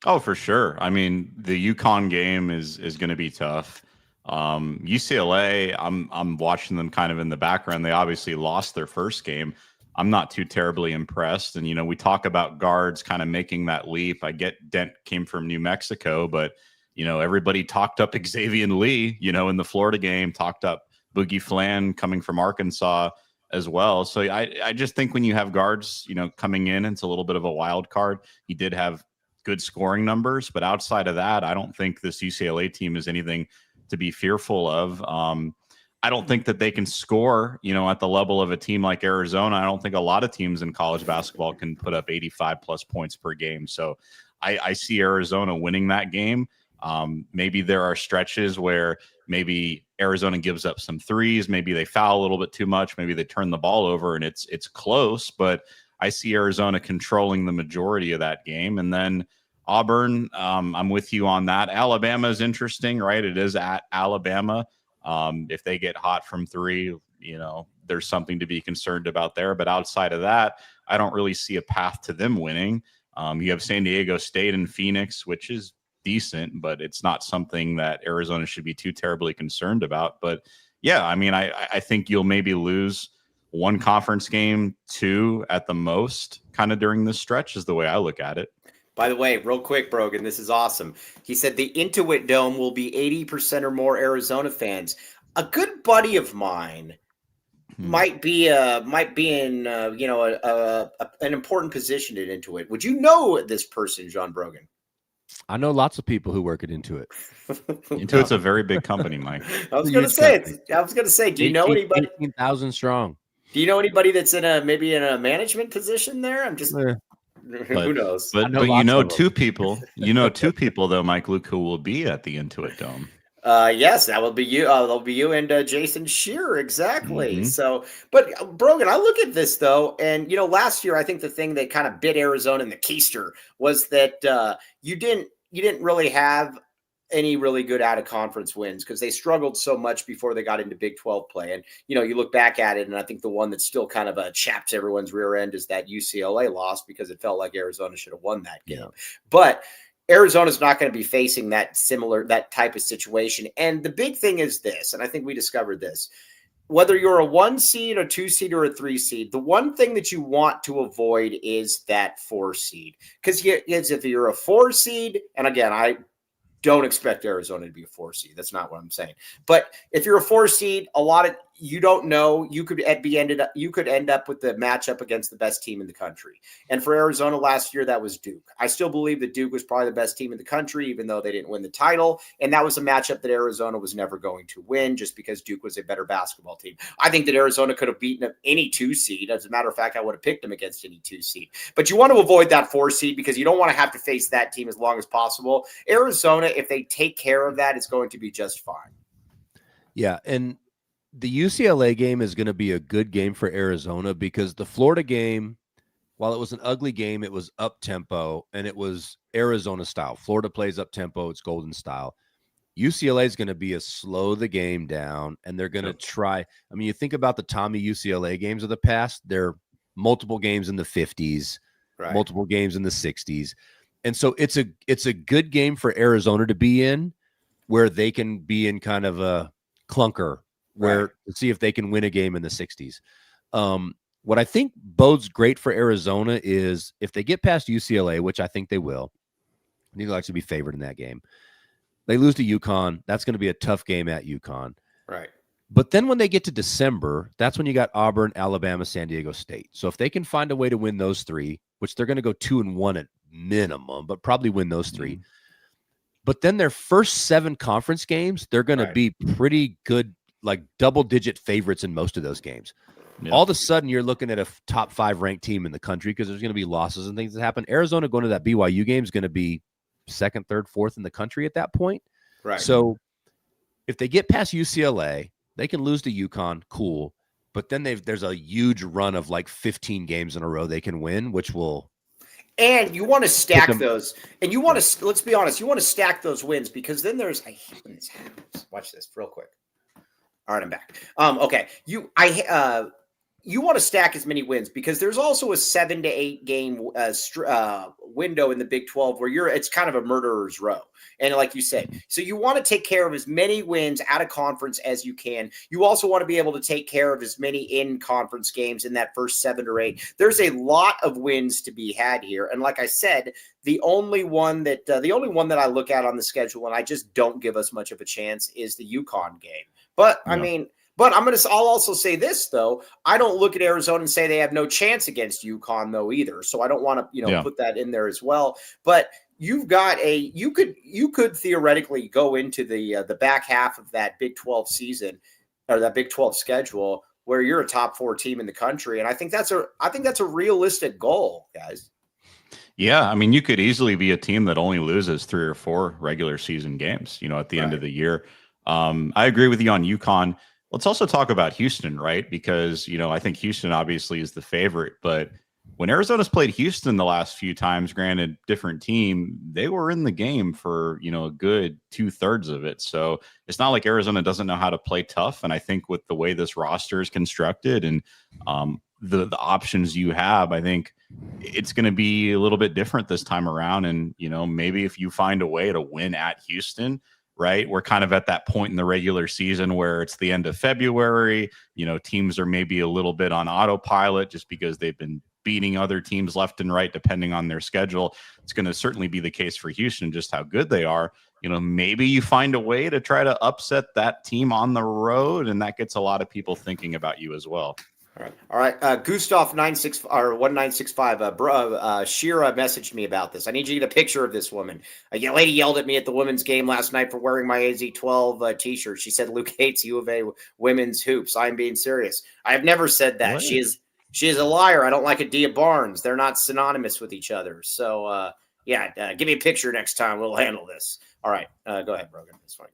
Oh, for sure. I mean, the UConn game is going to be tough. UCLA, I'm watching them kind of in the background. They obviously lost their first game. I'm not too terribly impressed. And, we talk about guards kind of making that leap. I get Dent came from New Mexico, but, everybody talked up Xavier Lee, in the Florida game, talked up Boogie Flan coming from Arkansas as well. So I just think when you have guards, coming in, it's a little bit of a wild card. He did have good scoring numbers, but outside of that, I don't think this UCLA team is anything to be fearful of. I don't think that they can score, at the level of a team like Arizona. I don't think a lot of teams in college basketball can put up 85 plus points per game. So I see Arizona winning that game. Maybe there are stretches where maybe Arizona gives up some threes. Maybe they foul a little bit too much. Maybe they turn the ball over and it's close, but I see Arizona controlling the majority of that game. And then Auburn, I'm with you on that. Alabama is interesting, right? It is at Alabama. If they get hot from 3, there's something to be concerned about there. But outside of that, I don't really see a path to them winning. You have San Diego State and Phoenix, which is decent, but it's not something that Arizona should be too terribly concerned about. But yeah, I mean, I think you'll maybe lose 1 conference game, 2 at the most, kind of during this stretch is the way I look at it. By the way, real quick, Brogan, this is awesome. He said the Intuit Dome will be 80% or more Arizona fans. A good buddy of mine might be in an important position at Intuit. Would you know this person, John Brogan? I know lots of people who work at Intuit. Intuit's a very big company, Mike. I was going to say, do you know anybody? 18,000 strong. Do you know anybody that's maybe in a management position there? I'm just. Who knows? But two people. Two people though, Mike Luke, who will be at the Intuit Dome. Yes, that will be you. That'll be you and Jason Shearer, exactly. Mm-hmm. So, but Brogan, I look at this though, and last year I think the thing that kind of bit Arizona in the keister was that you didn't really have any really good out of conference wins because they struggled so much before they got into Big 12 play. And, you look back at it, and I think the one that still kind of chaps everyone's rear end is that UCLA loss because it felt like Arizona should have won that game. Yeah. But Arizona's not going to be facing that type of situation. And the big thing is this, and I think we discovered this, whether you're a 1 seed, a 2 seed, or a 3 seed, the one thing that you want to avoid is that 4 seed. Because if you're a 4 seed, and again, I don't expect Arizona to be a 4 seed. That's not what I'm saying. But if you're a 4 seed, you don't know. You could end up with the matchup against the best team in the country. And for Arizona last year, that was Duke. I still believe that Duke was probably the best team in the country, even though they didn't win the title. And that was a matchup that Arizona was never going to win just because Duke was a better basketball team. I think that Arizona could have beaten any 2 seed. As a matter of fact, I would have picked them against any 2 seed. But you want to avoid that 4 seed because you don't want to have to face that team as long as possible. Arizona, if they take care of that, is going to be just fine. Yeah, and the UCLA game is going to be a good game for Arizona because the Florida game, while it was an ugly game, it was up-tempo, and it was Arizona style. Florida plays up-tempo. It's Golden style. UCLA is going to be a slow the game down, and they're going to try. I mean, you think about the Tommy UCLA games of the past. They're multiple games in the 50s, multiple games in the 60s. And so it's a good game for Arizona to be in where they can be in kind of a clunker to see if they can win a game in the 60s. What I think bodes great for Arizona is if they get past UCLA, which I think they will. I think they'll actually be favored in that game. They lose to UConn. That's going to be a tough game at UConn. Right. But then when they get to December, that's when you got Auburn, Alabama, San Diego State. So if they can find a way to win those three, which they're going to go 2-1 at minimum, but probably win those three. But then their first 7 conference games, they're going to be pretty good, like double-digit favorites in most of those games. Yeah. All of a sudden, you're looking at a top 5 ranked team in the country because there's going to be losses and things that happen. Arizona going to that BYU game is going to be 2nd, 3rd, 4th in the country at that point. Right. So if they get past UCLA, they can lose to UConn, cool. But then there's a huge run of like 15 games in a row they can win, which will. And you want to stack those. And you want to, let's be honest, you want to stack those wins because then I hate when this happens. Watch this real quick. All right, I'm back. Okay. You want to stack as many wins because there's also a 7 to 8 game window in the Big 12 where it's kind of a murderer's row. And like you said, so you want to take care of as many wins out of conference as you can. You also want to be able to take care of as many in conference games in that first 7 or 8. There's a lot of wins to be had here. And like I said, the only one that I look at on the schedule and I just don't give us much of a chance is the UConn game. But I mean, I'll also say this though. I don't look at Arizona and say they have no chance against UConn though either. So I don't want to, put that in there as well. But you've got you could theoretically go into the back half of that Big 12 season or that Big 12 schedule where you're a top 4 team in the country. And I think that's a realistic goal, guys. Yeah. I mean, you could easily be a team that only loses 3 or 4 regular season games, at the end of the year. I agree with you on UConn. Let's also talk about Houston, right? Because, I think Houston obviously is the favorite, but when Arizona's played Houston the last few times, granted different team, they were in the game for, a good 2/3 of it. So it's not like Arizona doesn't know how to play tough. And I think with the way this roster is constructed and the options you have, I think it's going to be a little bit different this time around. And, maybe if you find a way to win at Houston, right? We're kind of at that point in the regular season where it's the end of February. Teams are maybe a little bit on autopilot just because they've been beating other teams left and right, depending on their schedule. It's going to certainly be the case for Houston, just how good they are. Maybe you find a way to try to upset that team on the road, and that gets a lot of people thinking about you as well. All right. Gustav 1965. Shira messaged me about this. I need you to get a picture of this woman. A lady yelled at me at the women's game last night for wearing my AZ12 t-shirt. She said Luke hates U of A women's hoops. I'm being serious. I have never said that. What? She is a liar. I don't like Adia Barnes. They're not synonymous with each other. So give me a picture next time. We'll handle this. All right. Go ahead, Brogan. That's fine.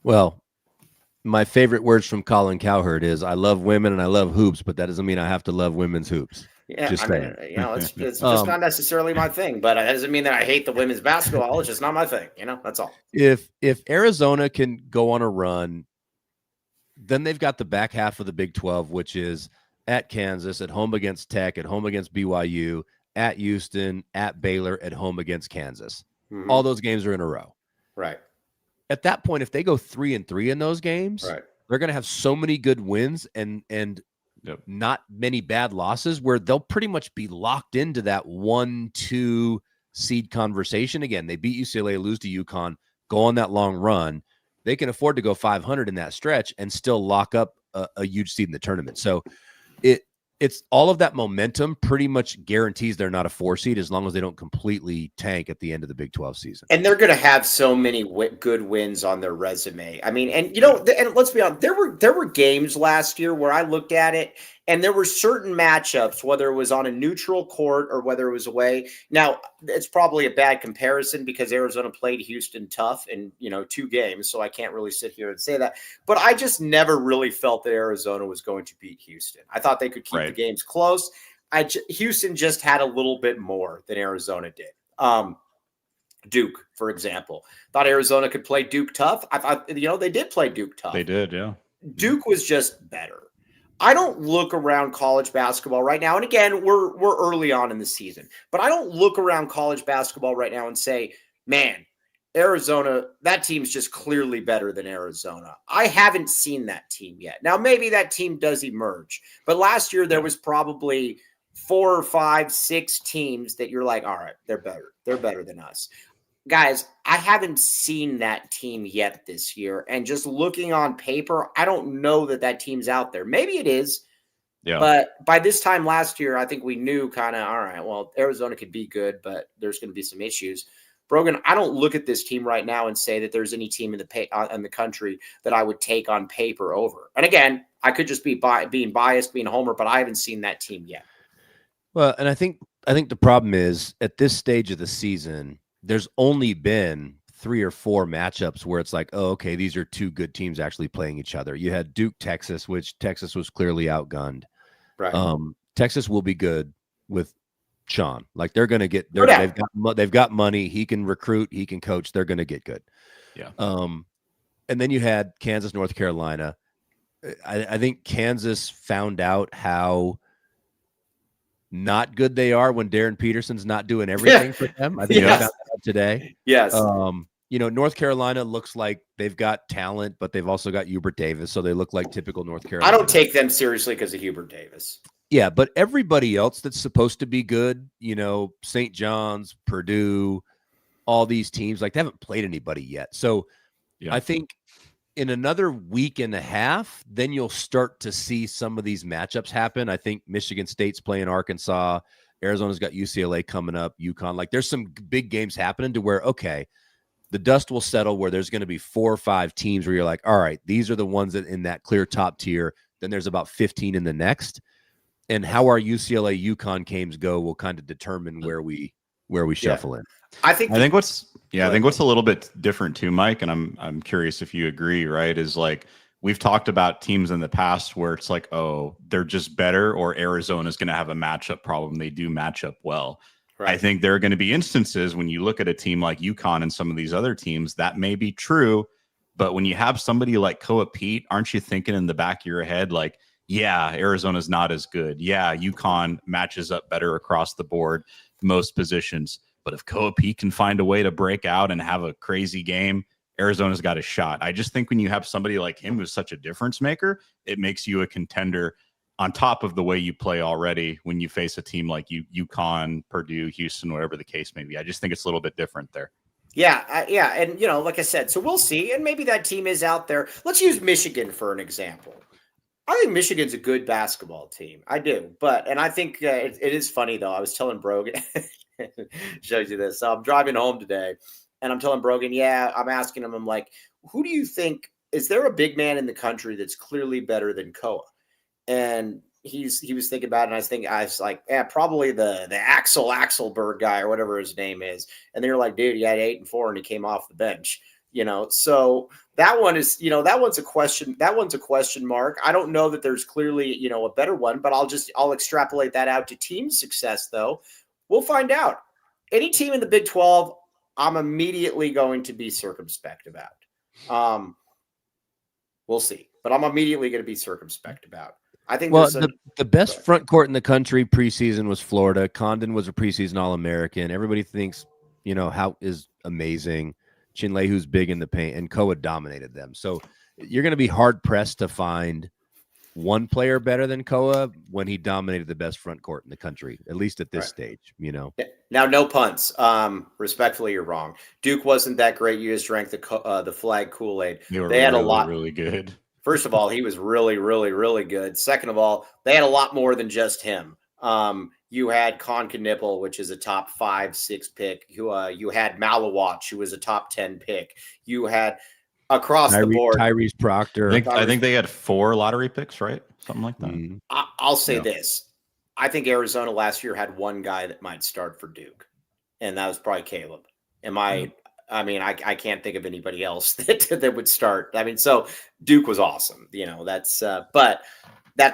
Well, my favorite words from Colin Cowherd is I love women and I love hoops, but that doesn't mean I have to love women's hoops. Yeah, it's just not necessarily my thing, but it doesn't mean that I hate the women's basketball. It's just not my thing. That's all. If Arizona can go on a run, then they've got the back half of the Big 12, which is at Kansas, at home against Tech, at home against BYU, at Houston, at Baylor, at home against Kansas. Mm-hmm. All those games are in a row. Right. At that point, if they go 3-3 in those games, they're going to have so many good wins and not many bad losses where they'll pretty much be locked into that 1-2 seed conversation. Again, they beat UCLA, lose to UConn, go on that long run. They can afford to go 500 in that stretch and still lock up a huge seed in the tournament. So it's all of that momentum pretty much guarantees they're not a 4 seed as long as they don't completely tank at the end of the Big 12 season. And they're going to have so many good wins on their resume. I mean, and and let's be honest, there were games last year where I looked at it and there were certain matchups, whether it was on a neutral court or whether it was away. Now, it's probably a bad comparison because Arizona played Houston tough in, 2 games, so I can't really sit here and say that. But I just never really felt that Arizona was going to beat Houston. I thought they could keep the games close. Houston just had a little bit more than Arizona did. Duke, for example, thought Arizona could play Duke tough. I thought, they did play Duke tough. They did, yeah. Duke was just better. I don't look around college basketball right now. And again, we're early on in the season, but I don't look around college basketball right now and say, man, Arizona, that team's just clearly better than Arizona. I haven't seen that team yet. Now, maybe that team does emerge, but last year there was probably 4 or 5, 6 teams that you're like, all right, they're better. They're better than us. Guys, I haven't seen that team yet this year. And just looking on paper, I don't know that team's out there. Maybe it is. Yeah. But by this time last year, I think we knew kind of, all right, well, Arizona could be good, but there's going to be some issues. Brogan, I don't look at this team right now and say that there's any team in the country that I would take on paper over. And again, I could just be being biased, being a homer, but I haven't seen that team yet. Well, and I think the problem is at this stage of the season, there's only been 3 or 4 matchups where it's like, oh, okay, these are 2 good teams actually playing each other. You had Duke, Texas, which Texas was clearly outgunned. Right. Texas will be good with Sean. Like they're going to get, they've got money. He can recruit, he can coach. They're going to get good. Yeah. And then you had Kansas, North Carolina. I think Kansas found out how not good they are when Darren Peterson's not doing everything for them. I think they found that out today. Yes. North Carolina looks like they've got talent, but they've also got Hubert Davis, so they look like typical North Carolina. I don't take them seriously because of Hubert Davis. Yeah, but everybody else that's supposed to be good, St. John's, Purdue, all these teams, like they haven't played anybody yet. So I think in another week and a half, then you'll start to see some of these matchups happen. I think Michigan State's playing Arkansas. Arizona's got UCLA coming up, UConn. Like there's some big games happening to where, okay, the dust will settle where there's going to be 4 or 5 teams where you're like, all right, these are the ones that in that clear top tier. Then there's about 15 in the next. And how our UCLA UConn games go will kind of determine where we shuffle in. I think what's a little bit different too, Mike, and I'm curious if you agree, right? Is like we've talked about teams in the past where it's like, oh, they're just better, or Arizona's going to have a matchup problem. They do match up well. Right. I think there are going to be instances when you look at a team like UConn and some of these other teams that may be true, but when you have somebody like Koa Pete, aren't you thinking in the back of your head like, yeah, Arizona's not as good. Yeah, UConn matches up better across the board, most positions. But if Koa Pete can find a way to break out and have a crazy game, Arizona's got a shot. I just think when you have somebody like him who's such a difference maker, it makes you a contender on top of the way you play already when you face a team like UConn, Purdue, Houston, whatever the case may be. I just think it's a little bit different there. Yeah. And, like I said, so we'll see. And maybe that team is out there. Let's use Michigan for an example. I think Michigan's a good basketball team. I do. And I think it is funny, though. I was telling Brogan, shows you this. So I'm driving home today, and I'm telling Brogan, I'm asking him, I'm like, who do you think, is there a big man in the country that's clearly better than Koa? And he was thinking about it, and I was like, probably the Axelberg guy or whatever his name is. And they were like, dude, he had 8 and 4, and he came off the bench. So that one is, that one's a question. That one's a question mark. I don't know that there's clearly, a better one, but I'll extrapolate that out to team success, though. We'll find out. Any team in the Big 12, I'm immediately going to be circumspect about. We'll see, but I'm immediately going to be circumspect about. I think the best front court in the country preseason was Florida. Condon was a preseason All-American. Everybody thinks, how is amazing. Chinle, who's big in the paint, and Koa dominated them. So you're going to be hard-pressed to find one player better than Koa when he dominated the best front court in the country, at least at this stage, Now, no punts. Respectfully, you're wrong. Duke wasn't that great. You just drank the flag Kool-Aid. They had a lot. Really good. First of all, he was really, really, really good. Second of all, they had a lot more than just him. You had Concanipple, which is a top 5-6 pick. You had Malawatch, who was a top 10 pick. You had across the board Tyrese Proctor. I think they had 4 lottery picks, right? Something like that. Mm-hmm. I'll say this. I think Arizona last year had one guy that might start for Duke, and that was probably Caleb. I can't think of anybody else that would start. So Duke was awesome. But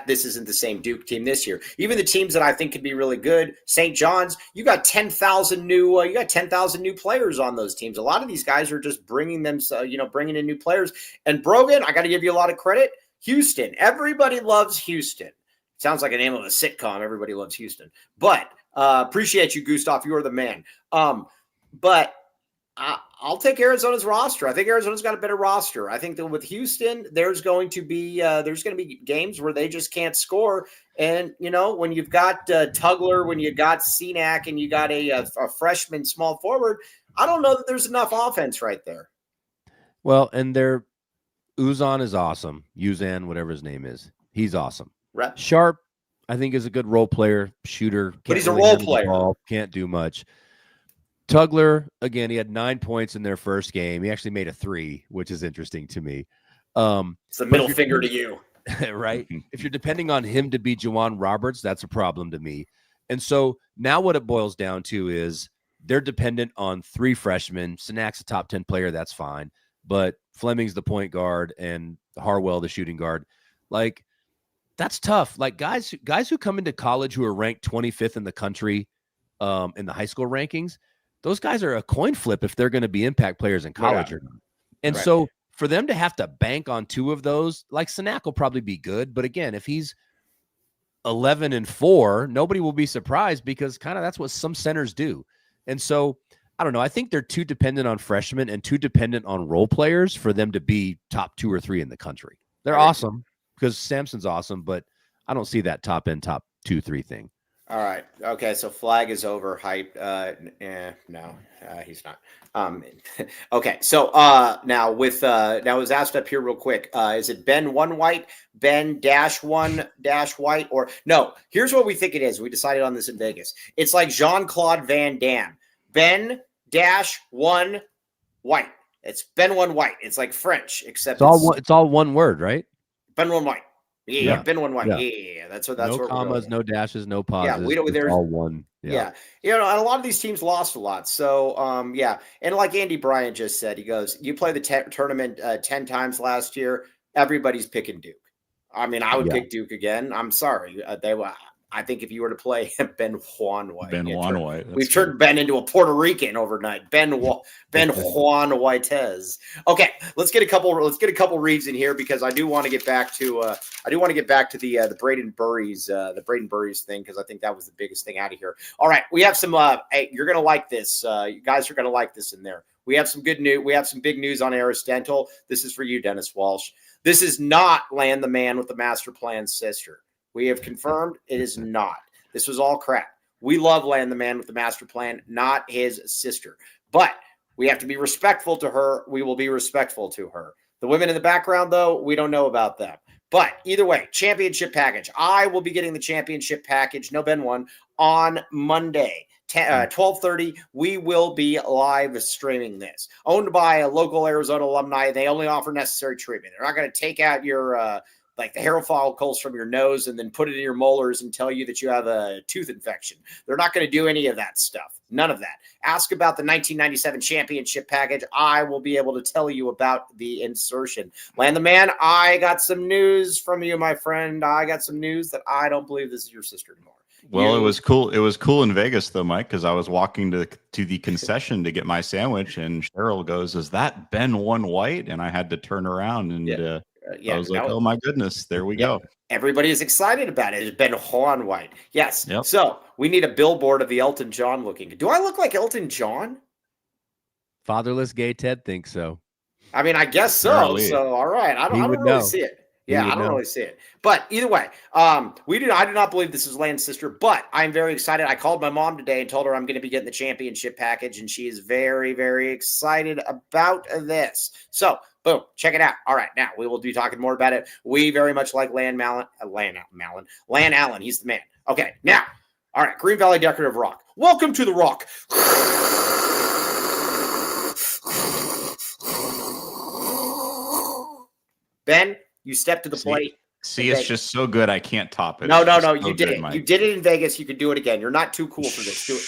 this isn't the same Duke team this year. Even the teams that I think could be really good, St. John's, you got 10,000 new players on those teams. A lot of these guys are just bringing in new players. And Brogan, I got to give you a lot of credit. Houston, everybody loves Houston. Sounds like a name of a sitcom. Everybody loves Houston. But appreciate you, Gustav. You are the man. But I'll take Arizona's roster. I think Arizona's got a better roster. I think that with Houston, there's going to be games where they just can't score. And when you've got Tugler, when you got Cenac, and you got a freshman small forward, I don't know that there's enough offense right there. Well, and their Uzan is awesome. Uzan, whatever his name is, he's awesome. Right. Sharp, I think, is a good role player, shooter. But he's a role player. Can't do much. Tugler, again, he had 9 points in their first game. He actually made a 3, which is interesting to me. It's the middle finger to you. Right? If you're depending on him to be Juwan Roberts, that's a problem to me. And so now what it boils down to is they're dependent on 3 freshmen. Senac's a top 10 player, that's fine. But Fleming's the point guard and Harwell the shooting guard. Like, that's tough. Like, guys who come into college who are ranked 25th in the country in the high school rankings, those guys are a coin flip if they're going to be impact players in college or not. And so for them to have to bank on 2 of those, like Senac will probably be good. But again, if he's 11-4, nobody will be surprised because kind of that's what some centers do. And so I don't know. I think they're too dependent on freshmen and too dependent on role players for them to be top 2 or 3 in the country. They're awesome because Samson's awesome, but I don't see that top 2, 3 thing. All right. Okay. So Flag is overhyped. No, he's not. Okay. So now it was asked up here real quick. Is it Ben 1 White, Ben -1 White, or no? Here's what we think it is. We decided on this in Vegas. It's like Jean-Claude Van Damme. Ben -1 White. It's Ben 1 White. It's like French, except it's all one word, right? Ben 1 White. Yeah, Ben 1 White. Yeah. That's no what commas, no dashes, no pauses. Yeah, there's all one. Yeah. And a lot of these teams lost a lot. So, and like Andy Bryant just said, he goes, "You play the tournament 10 times last year. Everybody's picking Duke." I mean, I would pick Duke again. I'm sorry. I think if you were to play Ben Juan White, we've turned Ben into a Puerto Rican overnight. Ben Juan Whitez. Okay, let's get a couple reads in here because I do want to get back to the Braden Burries thing because I think that was the biggest thing out of here. All right, we have some. Hey, you're gonna like this. You guys are gonna like this in there. We have some good news. We have some big news on Aris Dental. This is for you, Dennis Walsh. This is not Land the Man with the Master Plan sister. We have confirmed it is not. This was all crap. We love Land the Man with the Master Plan, not his sister. But we have to be respectful to her. We will be respectful to her. The women in the background, though, we don't know about them. But either way, championship package. I will be getting the championship package, no Ben 1, on Monday. 12:30, we will be live streaming this. Owned by a local Arizona alumni. They only offer necessary treatment. They're not going to take out your like the hair follicles from your nose and then put it in your molars and tell you that you have a tooth infection. They're not going to do any of that stuff. None of that. Ask about the 1997 championship package. I will be able to tell you about the insertion. Land the Man, I got some news from you, my friend. I got some news that I don't believe this is your sister anymore. Well, it was cool. It was cool in Vegas, though, Mike, because I was walking to the concession to get my sandwich, and Cheryl goes, "Is that Ben 1 White?" And I had to turn around, and I was like, "Oh my goodness, there we go." Everybody is excited about it. It's Ben Juan White. Yes. Yep. So we need a billboard of the Elton John looking. Do I look like Elton John? Fatherless gay Ted thinks so. I mean, I guess so. Apparently. So all right, I don't really see it. Yeah, I don't really see it. But either way, I do not believe this is Land's sister, but I'm very excited. I called my mom today and told her I'm going to be getting the championship package, and she is very, very excited about this. So, boom, check it out. All right, now we will be talking more about it. We very much like Lan Allen. He's the man. Okay, now, all right, Green Valley Decorative Rock. Welcome to the Rock. Ben, you step to the plate. See, it's just so good. I can't top it. No. You did it. You did it in Vegas. You could do it again. You're not too cool for this. Do it.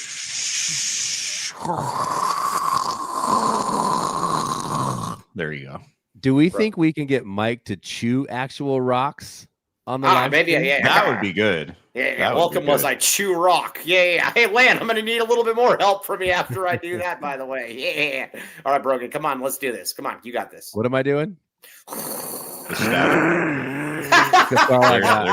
There you go. Do we think we can get Mike to chew actual rocks on the live maybe, stream? yeah. That would be good. Yeah. Welcome was I chew rock. Yeah. Hey, Lan, I'm going to need a little bit more help from you after I do that, by the way. Yeah. All right, Brogan, come on. Let's do this. Come on. You got this. What am I doing? There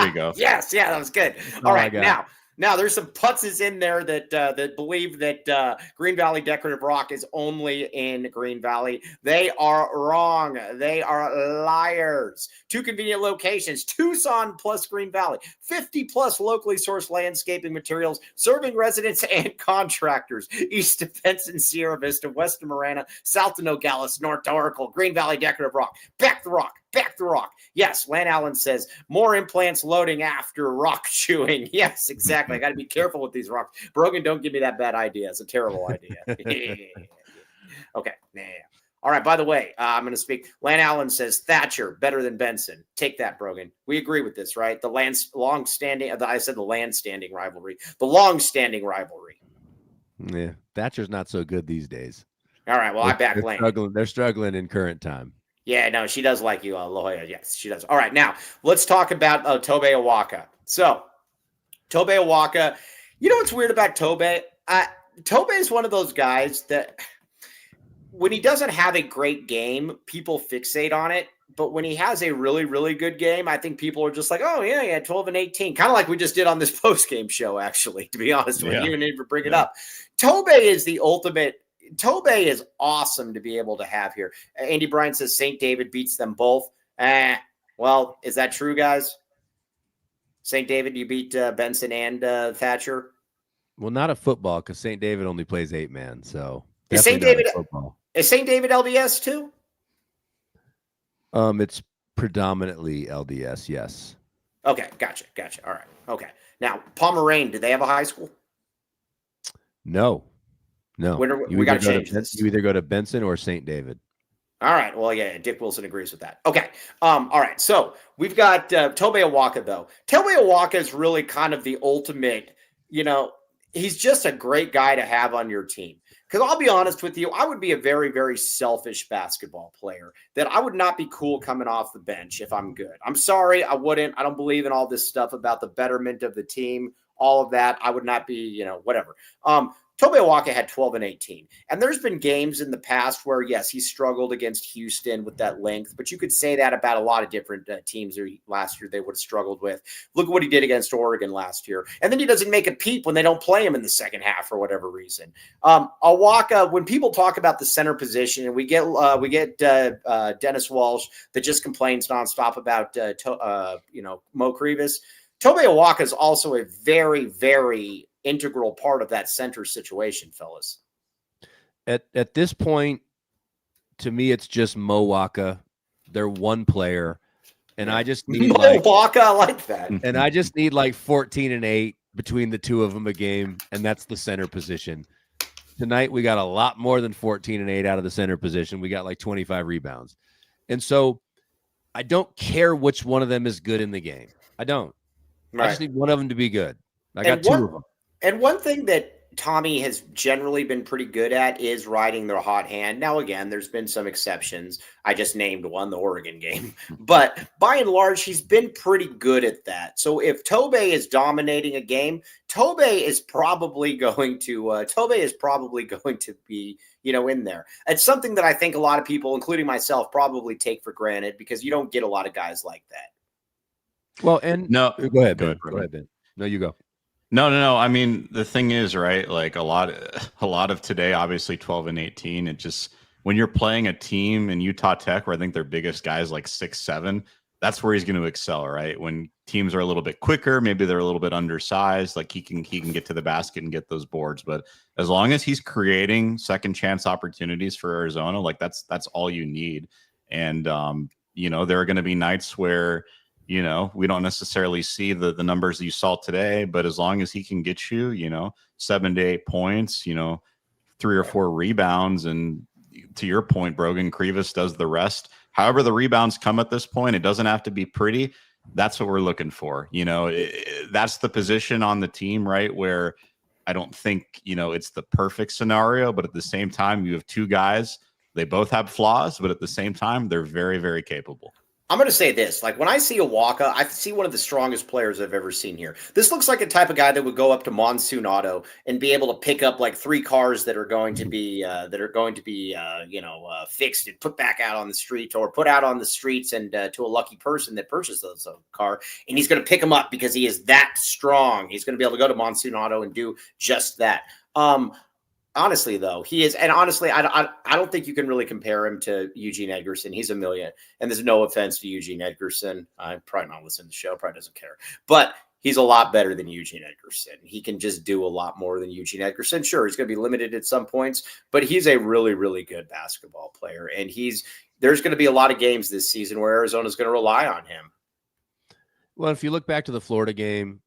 you go. Yes, yeah, that was good. All right, now Now, there's some putzes in there that believe that Green Valley Decorative Rock is only in Green Valley. They are wrong. They are liars. 2 convenient locations, Tucson plus Green Valley, 50 plus locally sourced landscaping materials, serving residents and contractors, east of Benson, Sierra Vista, west of Marana, south of Nogales, north to Oracle, Green Valley Decorative Rock, back the rock. Back the rock. Yes, Lan Allen says more implants loading after rock chewing. Yes, exactly. I got to be careful with these rocks. Brogan, don't give me that bad idea. It's a terrible idea. Okay. Yeah. All right. By the way, I'm going to speak. Lan Allen says Thatcher better than Benson. Take that, Brogan. We agree with this, right? The long-standing. I said the land-standing rivalry. The long-standing rivalry. Yeah, Thatcher's not so good these days. All right. Well, I back Lan. They're struggling in current time. Yeah, no, she does like you, La Jolla. Yes, she does. All right, now let's talk about Tobe Awaka. So, Tobe Awaka, you know what's weird about Tobe? Tobe is one of those guys that when he doesn't have a great game, people fixate on it. But when he has a really, really good game, I think people are just like, oh, yeah, 12 and 18. Kind of like we just did on this postgame show, actually, to be honest with you. You didn't even bring it up. Tobe is the ultimate. Tobe is awesome to be able to have here. Andy Bryan says St. David beats them both. Well, is that true, guys? St. David, you beat Benson and Thatcher? Well, not a football because St. David only plays 8-man. So is St. David LDS too? It's predominantly LDS, yes. Okay, gotcha. All right. Okay. Now, Pomerane, do they have a high school? No. We got to change this. You either go to Benson or St. David. All right. Well, yeah, Dick Wilson agrees with that. Okay. All right. So we've got Tobe Awaka, though. Tobe Awaka is really kind of the ultimate, he's just a great guy to have on your team. Because I'll be honest with you, I would be a very, very selfish basketball player that I would not be cool coming off the bench if I'm good. I'm sorry, I wouldn't. I don't believe in all this stuff about the betterment of the team, all of that. I would not be, whatever. Tobe Awaka had 12 and 18. And there's been games in the past where, yes, he struggled against Houston with that length, but you could say that about a lot of different teams last year they would have struggled with. Look at what he did against Oregon last year. And then he doesn't make a peep when they don't play him in the second half for whatever reason. Awaka, when people talk about the center position, and we get Dennis Walsh that just complains nonstop about, Mo Crevis, Tobe Awaka is also a very, very integral part of that center situation, fellas. At this point, to me, it's just Mo Waka. They're one player, and I just need Waka. I like that. And I just need like 14 and 8 between the two of them a game, and that's the center position. Tonight we got a lot more than 14 and 8 out of the center position. We got like 25 rebounds, and so I don't care which one of them is good in the game. I don't. Right. I just need one of them to be good. I got two of them. And one thing that Tommy has generally been pretty good at is riding their hot hand. Now, again, there's been some exceptions. I just named one, the Oregon game. But by and large, he's been pretty good at that. So if Tobe is dominating a game, Tobe is probably going to be, in there. It's something that I think a lot of people, including myself, probably take for granted because you don't get a lot of guys like that. Well, and no, go ahead, Ben. No, you go. No. I mean, the thing is, right? Like a lot of today, obviously 12 and 18. It just, when you're playing a team in Utah Tech, where I think their biggest guy is like 6'7", that's where he's going to excel, right? When teams are a little bit quicker, maybe they're a little bit undersized, like he can get to the basket and get those boards. But as long as he's creating second chance opportunities for Arizona, like that's all you need. And there are going to be nights where we don't necessarily see the numbers that you saw today, but as long as he can get you, 7 to 8 points, 3 or 4 rebounds, and to your point, Brogan, Crevis does the rest. However the rebounds come at this point, it doesn't have to be pretty. That's what we're looking for. That's the position on the team, right, where I don't think, it's the perfect scenario, but at the same time, you have two guys. They both have flaws, but at the same time, they're very, very capable. I'm going to say this. Like, when I see Waka, I see one of the strongest players I've ever seen here. This looks like a type of guy that would go up to Monsoon Auto and be able to pick up like 3 cars that are going to be fixed and put back out on the street, or put out on the streets and to a lucky person that purchases a car, and he's going to pick them up because he is that strong. He's going to be able to go to Monsoon Auto and do just that. Honestly, though, he is, and honestly, I don't think you can really compare him to Eugene Edgerson. He's a million, and there's no offense to Eugene Edgerson. I'm probably not listening to the show, probably doesn't care, but he's a lot better than Eugene Edgerson. He can just do a lot more than Eugene Edgerson. Sure, he's going to be limited at some points, but he's a really, really good basketball player, and there's going to be a lot of games this season where Arizona's going to rely on him. Well, if you look back to the Florida game,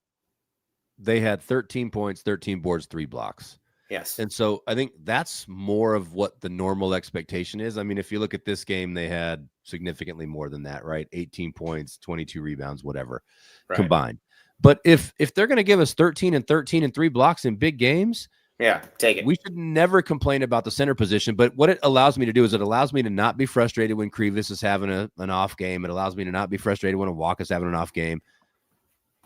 they had 13 points, 13 boards, 3 blocks. Yes. And so I think that's more of what the normal expectation is. I mean, if you look at this game, they had significantly more than that, right? 18 points, 22 rebounds, whatever combined. But if they're going to give us 13 and 13 and 3 blocks in big games, yeah, take it. We should never complain about the center position. But what it allows me to do is it allows me to not be frustrated when Krivas is having an off game. It allows me to not be frustrated when Waka's having an off game.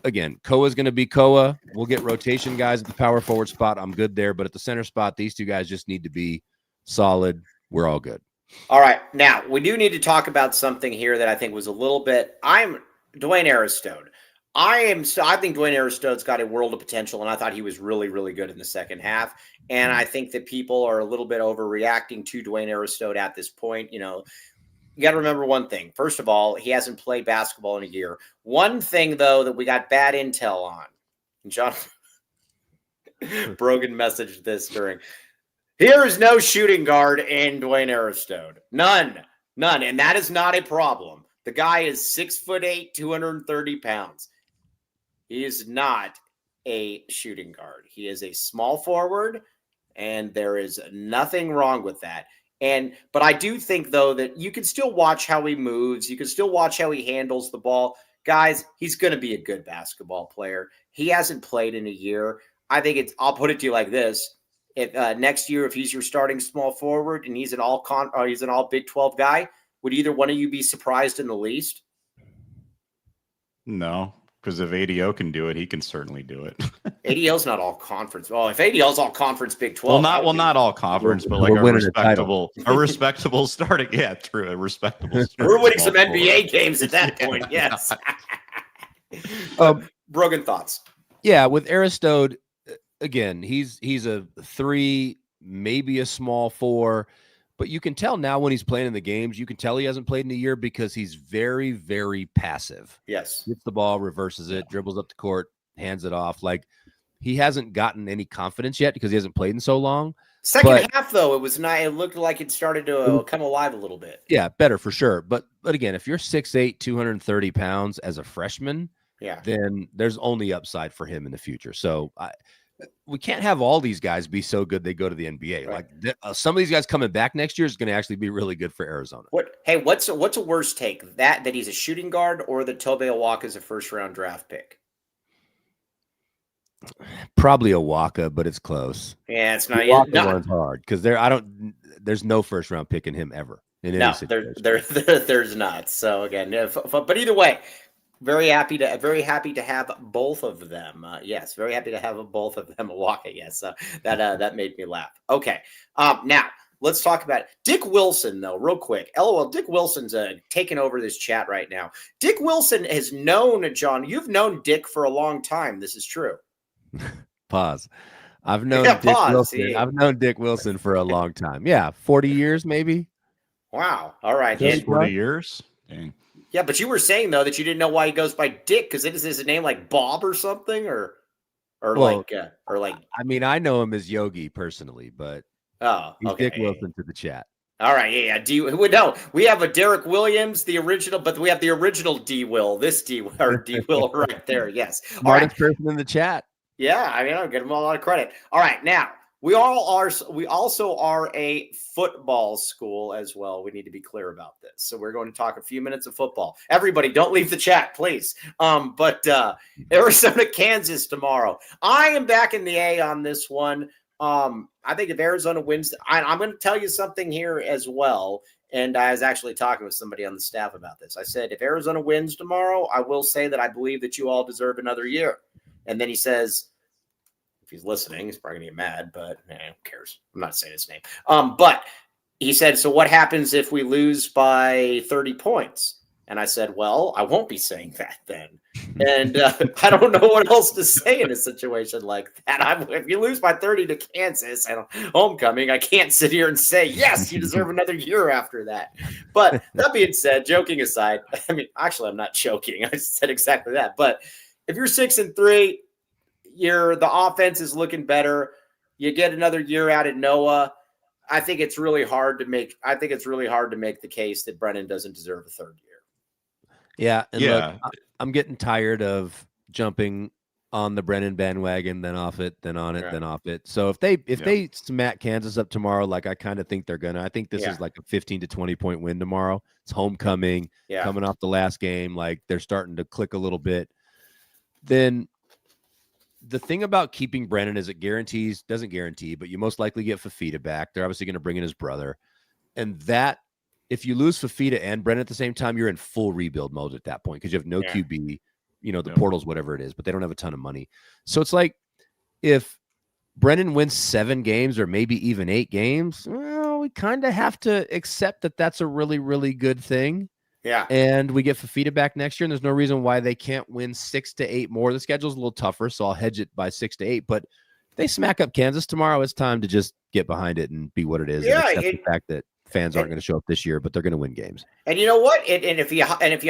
Again, Koa is going to be Koa. We'll get rotation guys at the power forward spot. I'm good there. But at the center spot, these 2 guys just need to be solid. We're all good. All right. Now, we do need to talk about something here that I think was a little bit – Dwayne Aristode. I think Dwayne Aristode's got a world of potential, and I thought he was really, really good in the second half. And I think that people are a little bit overreacting to Dwayne Aristode at this point. You know, you got to remember one thing. First of all, he hasn't played basketball in a year. One thing, though, that we got bad intel on, John Brogan messaged this during. Here is no shooting guard in Dwayne Aristode. None. And that is not a problem. The guy is 6'8", 230 pounds. He is not a shooting guard. He is a small forward, and there is nothing wrong with that. But I do think, though, that you can still watch how he moves. You can still watch how he handles the ball. Guys, he's going to be a good basketball player. He hasn't played in a year. I think I'll put it to you like this. Next year, if he's your starting small forward and he's an all Big 12 guy, would either one of you be surprised in the least? No, because if ADO can do it, he can certainly do it. ADL's not all conference. Well, if ADL's all conference Big 12. Not all conference, but like a respectable starting. Yeah, true. A respectable starting. We're winning some NBA games at that point. Yes. Brogan thoughts. Yeah, with Aristode, again, he's a 3, maybe a small 4. But you can tell now when he's playing in the games, you can tell he hasn't played in a year because he's very, very passive. Yes. Gets the ball, reverses it, dribbles up the court, hands it off. Like, he hasn't gotten any confidence yet because he hasn't played in so long. Second half, though, it was nice. It looked like it started to come alive a little bit. Yeah, better for sure. But again, if you're 6'8", 230 pounds as a freshman, then there's only upside for him in the future. So we can't have all these guys be so good they go to the NBA. Right. Like some of these guys coming back next year is going to actually be really good for Arizona. What's a worse take? That he's a shooting guard, or that Tobe Awaka is a first-round draft pick? Probably Awaka, but it's close. Yeah, it's not. One's hard because there's no first-round pick in him ever. There's not. So again, but either way. Very happy to have both of them. Yes, very happy to have both of them. Awaka, yes, that made me laugh. Okay, now let's talk about Dick Wilson, though, real quick. LOL, Dick Wilson's taking over this chat right now. Dick Wilson has known, John, you've known Dick for a long time. This is true. Pause. I've known Dick Wilson. Yeah. I've known Dick Wilson for a long time. Yeah, 40 years maybe. Wow. All right. 40 years. Dang. Yeah, but you were saying, though, that you didn't know why he goes by Dick, because is his name like Bob or something, or like. I mean, I know him as Yogi personally, but he's Dick Wilson to the chat. All right, yeah. We have a Derek Williams, the original, but we have the original D Will. This D Will right there. Yes, smartest person in the chat. Yeah, I mean, I'll give him a lot of credit. All right, now. We also are a football school as well. We need to be clear about this. So we're going to talk a few minutes of football. Everybody, don't leave the chat, please. But Arizona, Kansas tomorrow. I am back in the A on this one. I think if Arizona wins, I'm going to tell you something here as well. And I was actually talking with somebody on the staff about this. I said, if Arizona wins tomorrow, I will say that I believe that you all deserve another year. And then he says, if he's listening, he's probably going to get mad, but who cares? I'm not saying his name. But he said, so what happens if we lose by 30 points? And I said, well, I won't be saying that then. And I don't know what else to say in a situation like that. If you lose by 30 to Kansas and homecoming, I can't sit here and say, yes, you deserve another year after that. But that being said, joking aside, I mean, actually, I'm not joking. I said exactly that. But if you're 6-3, the offense is looking better. You get another year out at Noah. I think it's really hard to make the case that Brennan doesn't deserve a third year. Yeah. And look, I'm getting tired of jumping on the Brennan bandwagon, then off it, then on it, then off it. So if they smack Kansas up tomorrow, like I kind of think they're gonna, I think this is like a 15 to 20 point win tomorrow. It's homecoming, coming off the last game, like they're starting to click a little bit. Then the thing about keeping Brennan is it doesn't guarantee, but you most likely get Fafita back. They're obviously going to bring in his brother, and that. If you lose Fafita and Brennan at the same time, you're in full rebuild mode at that point because you have no QB, the portals, whatever it is, but they don't have a ton of money. So it's like if Brennan wins 7 games or maybe even 8 games, well, we kind of have to accept that that's a really, really good thing. Yeah. And we get Fafita back next year, and there's no reason why they can't win 6 to 8 more. The schedule's a little tougher, so I'll hedge it by 6 to 8. But if they smack up Kansas tomorrow, it's time to just get behind it and be what it is. Yeah, and accept the fact that fans aren't going to show up this year, but they're going to win games. And you know what? And if you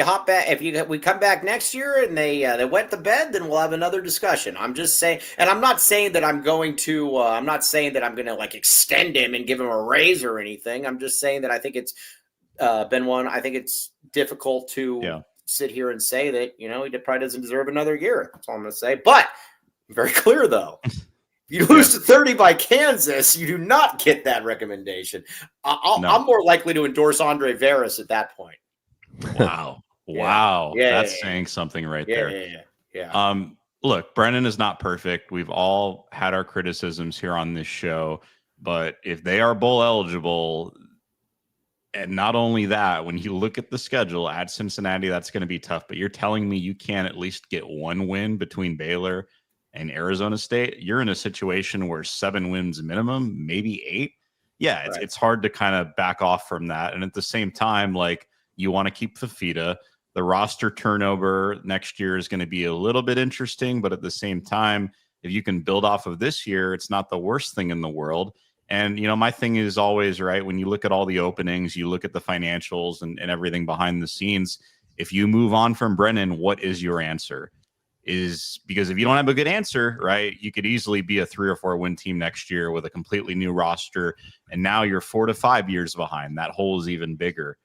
hop back, we come back next year and they wet the bed, then we'll have another discussion. I'm just saying, and I'm not saying that I'm going to like extend him and give him a raise or anything. I'm just saying that I think it's Benoit. I think it's difficult to sit here and say that he probably doesn't deserve another year. That's all I'm going to say. But very clear though. If you lose to 30 by Kansas, you do not get that recommendation. I'm more likely to endorse Andre Veras at that point. Wow. That's saying something right there. Yeah. Look, Brennan is not perfect. We've all had our criticisms here on this show, but if they are bowl eligible, and not only that, when you look at the schedule at Cincinnati, that's going to be tough. But you're telling me you can at least get one win between Baylor and Arizona State? You're in a situation where 7 wins minimum, maybe 8. Yeah, it's hard to kind of back off from that. And at the same time, like, you want to keep Fafita. The roster turnover next year is going to be a little bit interesting, but at the same time, if you can build off of this year, it's not the worst thing in the world. And, my thing is always, right, when you look at all the openings, you look at the financials and everything behind the scenes, if you move on from Brennan, what is your answer? Is because if you don't have a good answer, right, you could easily be a 3 or 4 win team next year with a completely new roster. And now you're 4 to 5 years behind. That hole is even bigger.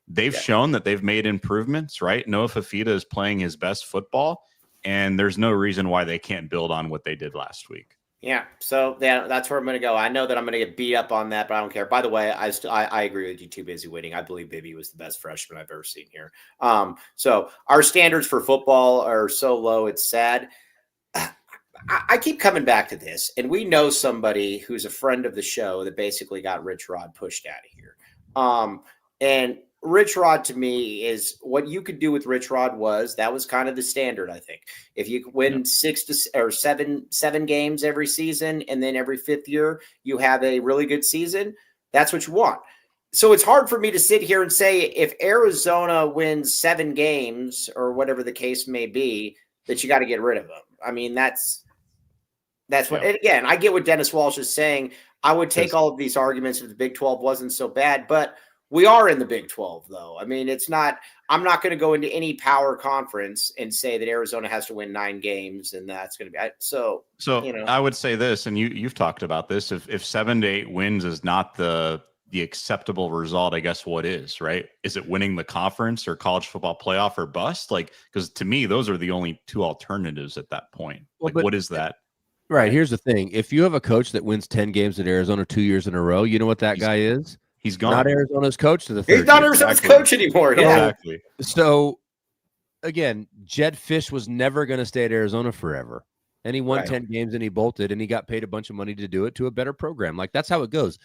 They've shown that they've made improvements, right? Noah Fafita is playing his best football, and there's no reason why they can't build on what they did last week. Yeah, so that's where I'm going to go. I know that I'm going to get beat up on that, but I don't care. By the way, I agree with you. Too busy waiting. I believe Bibby was the best freshman I've ever seen here. So our standards for football are so low, it's sad. I keep coming back to this, and we know somebody who's a friend of the show that basically got Rich Rod pushed out of here. And Rich Rod to me is what you could do with Rich Rod that was kind of the standard. I think if you win 6 or 7 games every season, and then every 5th year you have a really good season, that's what you want. So it's hard for me to sit here and say if Arizona wins 7 games or whatever the case may be, that you got to get rid of them. I mean, that's what, and again, I get what Dennis Walsh is saying. I would take all of these arguments if the Big 12 wasn't so bad, but we are in the Big 12, though. I mean, I'm not going to go into any power conference and say that Arizona has to win 9 games, and that's going to be so. I would say this, and you've talked about this. If 7 to 8 wins is not the acceptable result, I guess what is, right? Is it winning the conference or college football playoff or bust? Like, because to me, those are the only 2 alternatives at that point. Like, what is that? Right. Here's the thing. If you have a coach that wins 10 games at Arizona 2 years in a row, you know what that guy is? He's gone. Not Arizona's coach to the third. He's not Arizona's coach anymore. Yeah. Exactly. So, again, Jed Fish was never going to stay at Arizona forever. And he won 10 games and he bolted and he got paid a bunch of money to do it to a better program. Like, that's how it goes.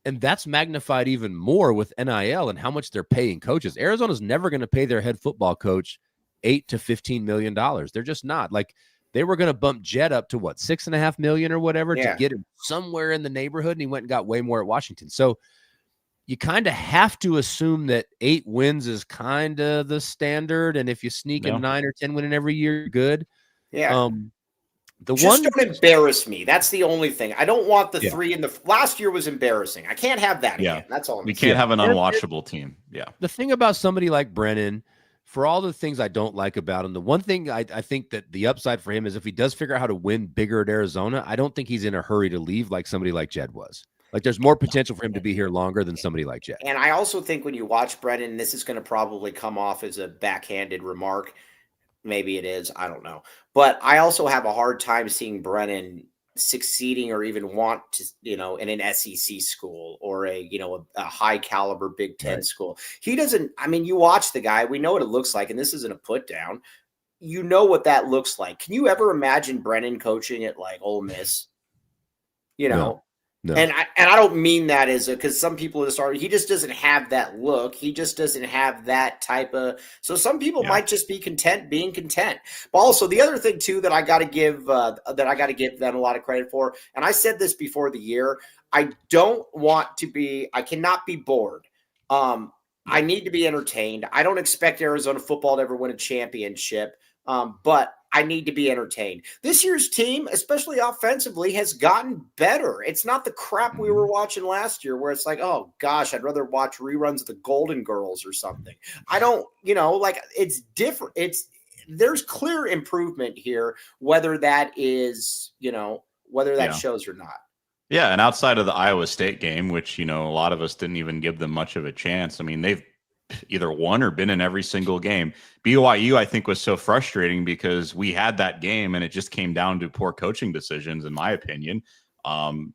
And that's magnified even more with NIL and how much they're paying coaches. Arizona's never going to pay their head football coach $8 to $15 million. They're just not. Like, they were going to bump Jed up to what, $6.5 million or whatever to get him somewhere in the neighborhood. And he went and got way more at Washington. So you kind of have to assume that 8 wins is kind of the standard. And if you sneak in 9 or 10 winning every year, you're good. Yeah. Just don't embarrass me. That's the only thing. I don't want the 3 in the last year was embarrassing. I can't have that again. That's all. We can't have an unwatchable team. Yeah. The thing about somebody like Brennan, for all the things I don't like about him, the one thing I think that the upside for him is if he does figure out how to win bigger at Arizona, I don't think he's in a hurry to leave like somebody like Jed was. Like, there's more potential for him to be here longer than somebody like Jed. And I also think when you watch Brennan, this is going to probably come off as a backhanded remark. Maybe it is. I don't know. But I also have a hard time seeing Brennan succeeding or even want to, in an SEC school or a high caliber Big Ten school. He doesn't. I mean, you watch the guy. We know what it looks like. And this isn't a put down. You know what that looks like. Can you ever imagine Brennan coaching at like Ole Miss? No. And I don't mean that as because some people just are. He just doesn't have that look. He just doesn't have that type of. So some people might just be content being content. But also the other thing too that I got to give them a lot of credit for. And I said this before the year. I cannot be bored. I need to be entertained. I don't expect Arizona football to ever win a championship. But I need to be entertained. This year's team, especially offensively, has gotten better. It's not the crap we were watching last year where it's like, oh, gosh, I'd rather watch reruns of the Golden Girls or something. I don't, it's different. There's clear improvement here, whether that is, whether that shows or not. Yeah, and outside of the Iowa State game, which, a lot of us didn't even give them much of a chance. I mean, they've either won or been in every single game. BYU, I think, was so frustrating because we had that game and it just came down to poor coaching decisions, in my opinion.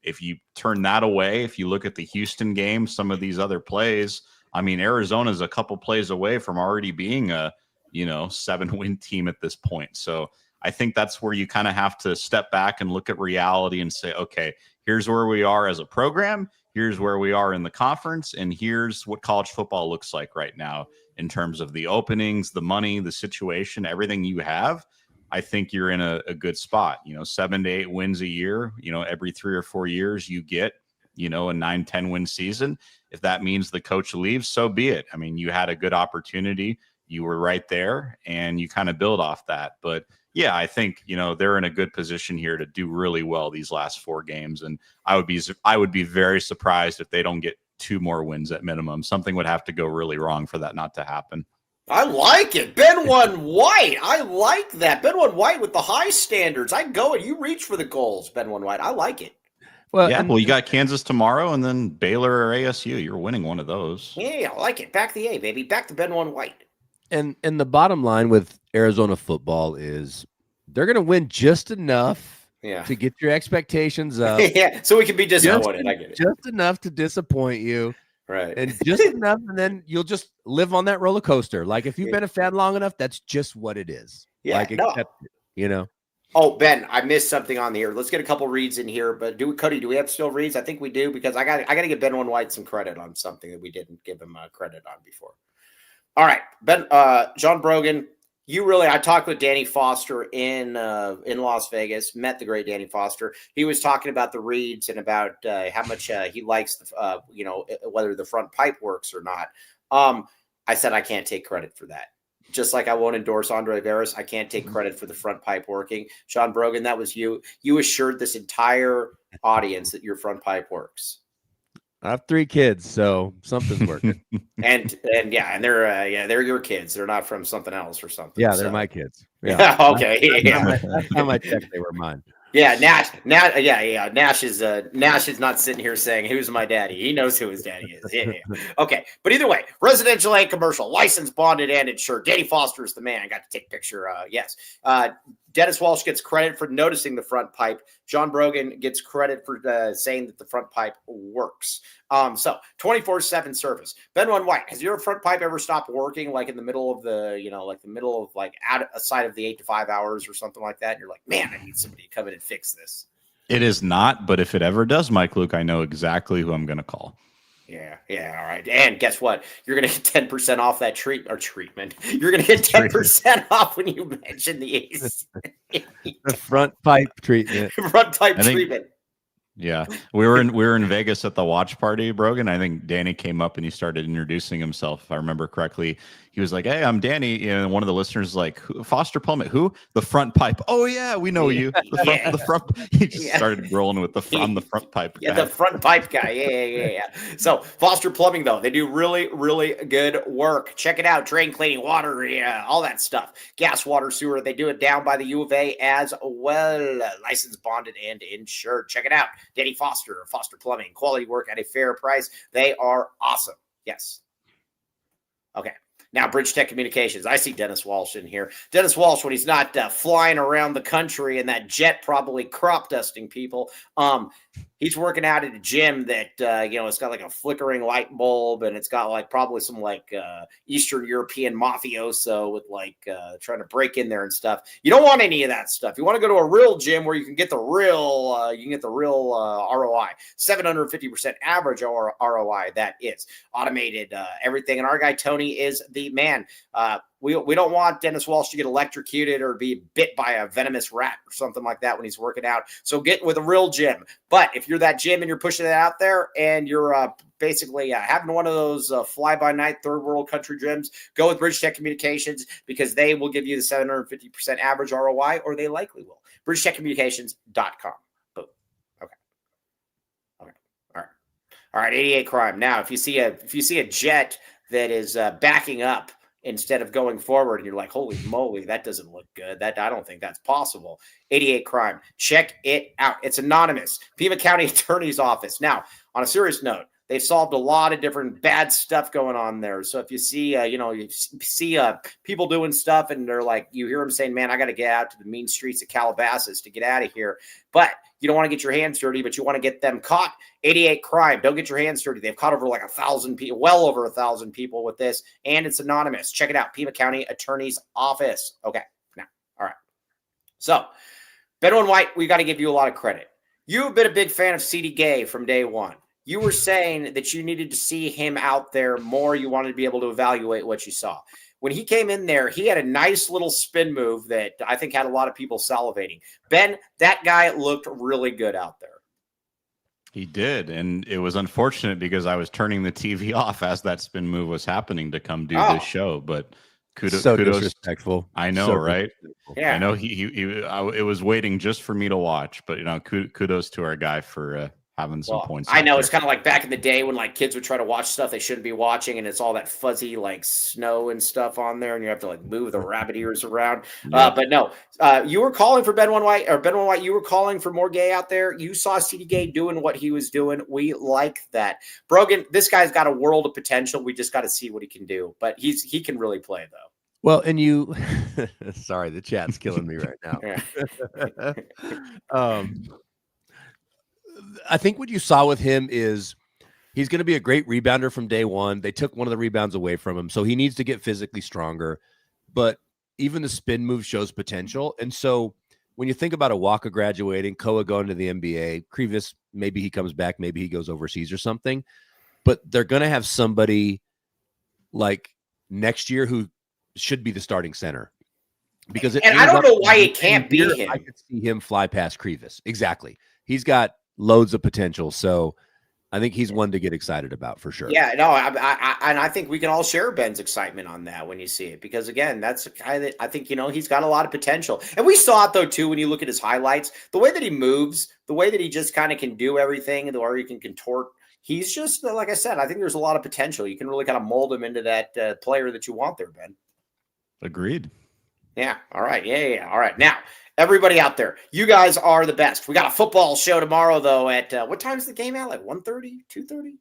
If you turn that away, if you look at the Houston game, some of these other plays, I mean, Arizona's a couple plays away from already being a, 7-win team at this point. So I think that's where you kind of have to step back and look at reality and say, okay, here's where we are as a program. Here's where we are in the conference, and here's what college football looks like right now in terms of the openings, the money, the situation, everything you have. I think you're in a good spot. 7 to 8 wins a year, every 3 or 4 years you get, a 9-10 win season. If that means the coach leaves, so be it. I mean, you had a good opportunity. You were right there, and you kind of build off that. But yeah, I think, they're in a good position here to do really well these last 4 games. And I would be very surprised if they don't get 2 more wins at minimum. Something would have to go really wrong for that not to happen. I like it. Ben One White. I like that. Ben One White with the high standards. I go and you reach for the goals, Ben One White. I like it. Well, you got Kansas tomorrow and then Baylor or ASU. You're winning one of those. Yeah, I like it. Back the A, baby. Back to Ben One White. And the bottom line with Arizona football is they're going to win just enough to get your expectations up. So we can be disappointed. I get it. Just enough to disappoint you. Right. And just enough, and then you'll just live on that roller coaster. Like, if you've been a fan long enough, that's just what it is. Yeah. Like, accept it, Oh, Ben, I missed something on here. Let's get a couple reads in here. But Cody, do we have still reads? I think we do, because I got to give Ben One White some credit on something that we didn't give him credit on before. All right, Ben, John Brogan, I talked with Danny Foster in Las Vegas, met the great Danny Foster. He was talking about the reads and about how much he likes, whether the front pipe works or not. I said, I can't take credit for that. Just like I won't endorse Andre Veras, I can't take credit for the front pipe working. John Brogan, that was you. You assured this entire audience that your front pipe works. I have 3 kids, so something's working. and they're your kids. They're not from something else or something. Yeah, they're my kids. Yeah. Okay. Last time I checked, they were mine. Yeah, Nash is not sitting here saying, who's my daddy? He knows who his daddy is. Yeah. Okay. But either way, residential and commercial, licensed, bonded, and insured. Danny Foster is the man. I got to take a picture. Yes. Dennis Walsh gets credit for noticing the front pipe. John Brogan gets credit for saying that the front pipe works. So 24/7 service. Ben One White, has your front pipe ever stopped working, like in the middle of out aside of the 8 to 5 hours or something like that? And you're like, man, I need somebody to come in and fix this. It is not, but if it ever does, Mike Luke, I know exactly who I'm going to call. Yeah, all right. And guess what? You're going to get 10% off that treatment. You're going to get 10% off when you mention the AC. The front pipe treatment. Front pipe treatment. Yeah, we were in Vegas at the watch party, Brogan. I think Danny came up and he started introducing himself. If I remember correctly, he was like, "Hey, I'm Danny." And one of the listeners was like, "Foster Plumbing, who? The front pipe? Oh yeah, we know you. The front." He just started rolling with the front pipe. Yeah, the front pipe guy. Yeah. So Foster Plumbing, though, they do really, really good work. Check it out: drain cleaning, water, all that stuff. Gas, water, sewer. They do it down by the U of A as well. Licensed, bonded, and insured. Check it out. Danny Foster Plumbing, quality work at a fair price. They are awesome. Yes. Okay. Now, Bridge Tech Communications. I see Dennis Walsh in here. Dennis Walsh, when he's not flying around the country in that jet, probably crop dusting people, he's working out at a gym that, it's got like a flickering light bulb, and it's got like probably some like Eastern European mafioso with like trying to break in there and stuff. You don't want any of that stuff. You want to go to a real gym where you can get the real, ROI, 750% average ROI. That is automated everything. And our guy Tony is the man. We don't want Dennis Walsh to get electrocuted or be bit by a venomous rat or something like that when he's working out. So get with a real gym. But if you're that gym and you're pushing it out there and you're basically having one of those fly-by-night third world country gyms, go with Bridge Tech Communications because they will give you the 750% average ROI, or they likely will. BridgeTechCommunications.com. Boom. Okay. All right. 88 crime. Now, if you see a jet that is backing up instead of going forward, and you're like, holy moly, that doesn't look good. I don't think that's possible. 88 crime. Check it out. It's anonymous. Pima County Attorney's Office. Now, on a serious note, they've solved a lot of different bad stuff going on there. So if you see, people doing stuff and they're like, you hear them saying, man, I got to get out to the mean streets of Calabasas to get out of here. But you don't want to get your hands dirty, but you want to get them caught. 88 crime. Don't get your hands dirty. They've caught over like 1,000 people, well over 1,000 people with this, and it's anonymous. Check it out. Pima County Attorney's Office. Okay. Now, all right. So, Bedouin White, we got to give you a lot of credit. You've been a big fan of C.D. Gay from day one. You were saying that you needed to see him out there more. You wanted to be able to evaluate what you saw. When he came in there, he had a nice little spin move that I think had a lot of people salivating. Ben, that guy looked really good out there. He did, and it was unfortunate because I was turning the TV off as that spin move was happening to come do this show. But kudos, disrespectful. I know, right? Yeah, I know. It was waiting just for me to watch. But kudos to our guy for having some points. I know it's kind of like back in the day when like kids would try to watch stuff they shouldn't be watching, and it's all that fuzzy like snow and stuff on there, and you have to like move the rabbit ears around. Yeah. But no, you were calling for Ben White. You were calling for more Gay out there. You saw CD Gay doing what he was doing. We like that. Brogan, this guy's got a world of potential. We just got to see what he can do. But he can really play though. Well, and you, sorry, the chat's killing me right now. I think what you saw with him is he's going to be a great rebounder from day one. They took one of the rebounds away from him, so he needs to get physically stronger. But even the spin move shows potential. And so when you think about a Waka graduating, Koa going to the NBA, Krivas, maybe he comes back, maybe he goes overseas or something. But they're going to have somebody like next year who should be the starting center. Because I don't know why it can't be him. I could see him fly past Krivas. Exactly. He's got loads of potential. So I think he's one to get excited about for sure. Yeah, no, I think we can all share Ben's excitement on that when you see it, because again, that's a guy that I think, he's got a lot of potential. And we saw it though, too, when you look at his highlights, the way that he moves, the way that he just kind of can do everything, or he can contort. He's just, like I said, I think there's a lot of potential. You can really kind of mold him into that player that you want there, Ben. Agreed. Yeah. All right. Yeah. All right. Now, everybody out there, you guys are the best. We got a football show tomorrow, though, at what time's the game at? Like 1:30, 2:30?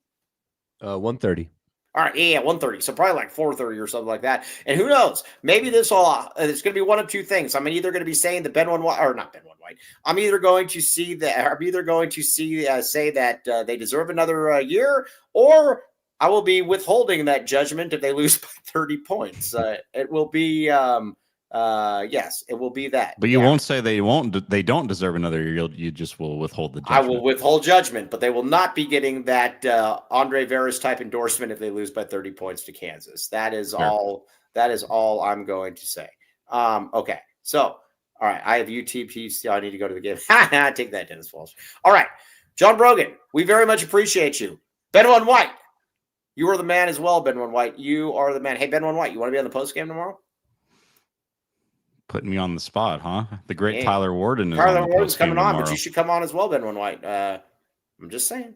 1:30. All right, yeah, 1:30. So probably like 4:30 or something like that. And who knows? Maybe it's going to be one of two things. I'm either going to be saying the Ben One White, or not Ben One White. I'm either going to see that, say that they deserve another year, or I will be withholding that judgment if they lose by 30 points. It will be Yes, it will be that. But you won't say they don't deserve another year. You just will withhold the I judgment. will withhold judgment, but they will not be getting that Andre Veras type endorsement if they lose by 30 points to Kansas. That is all. That is all I'm going to say. Okay, so all right, I have UTP. I need to go to the game. Take that, Dennis Walsh. All right, John Brogan, we very much appreciate you. Ben One White, you are the man as well. Ben One White, you are the man. Hey, Ben One White, you want to be on the post game tomorrow? Putting me on the spot, huh? The great Tyler Warden is Tyler Warden's coming on, tomorrow. but you should come on as well, Ben One White. I'm just saying.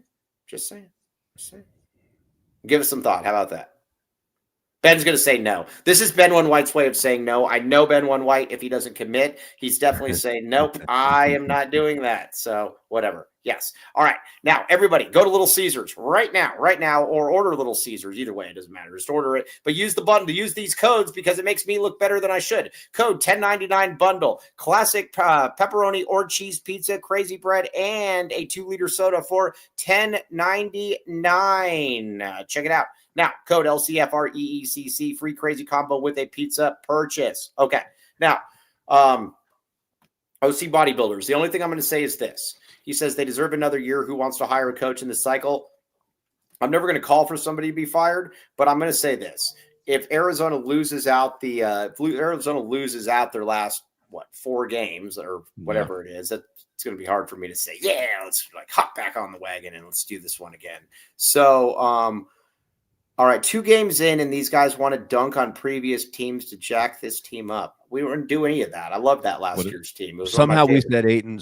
Give us some thought. How about that? Ben's going to say no. This is Ben One White's way of saying no. I know Ben One White, if he doesn't commit, he's definitely saying, nope, I am not doing that. So whatever. Yes. All right. Now, everybody, go to Little Caesars right now, or order Little Caesars. Either way, it doesn't matter. Just order it. But use the button to use these codes because it makes me look better than I should. Code 1099 bundle, classic pepperoni or cheese pizza, crazy bread, and a 2-liter soda for $10.99. Check it out. Now, code LCFREECC, free crazy combo with a pizza purchase. Okay. Now, OC Bodybuilders, the only thing I'm going to say is this. He says they deserve another year. Who wants to hire a coach in this cycle? I'm never going to call for somebody to be fired, but I'm going to say this. If Arizona loses out their last, 4 games or whatever it is, it's going to be hard for me to say, yeah, let's hop back on the wagon and let's do this one again. So, all right, 2 games in, and these guys want to dunk on previous teams to jack this team up. We wouldn't do any of that. I love that last year's team. Somehow we said Ayton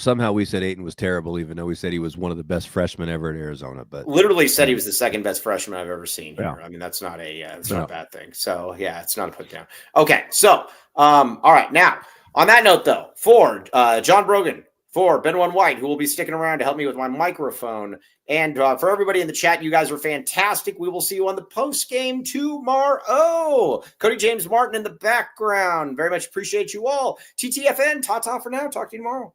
was terrible, even though we said he was one of the best freshmen ever at Arizona. But literally said he was the second best freshman I've ever seen here. I mean, that's not a bad thing. So yeah, it's not a put down. Okay, so all right. Now on that note, though, for John Brogan, for Ben One White, who will be sticking around to help me with my microphone. And for everybody in the chat, you guys are fantastic. We will see you on the post game tomorrow. Cody James Martin in the background. Very much appreciate you all. TTFN, ta-ta for now. Talk to you tomorrow.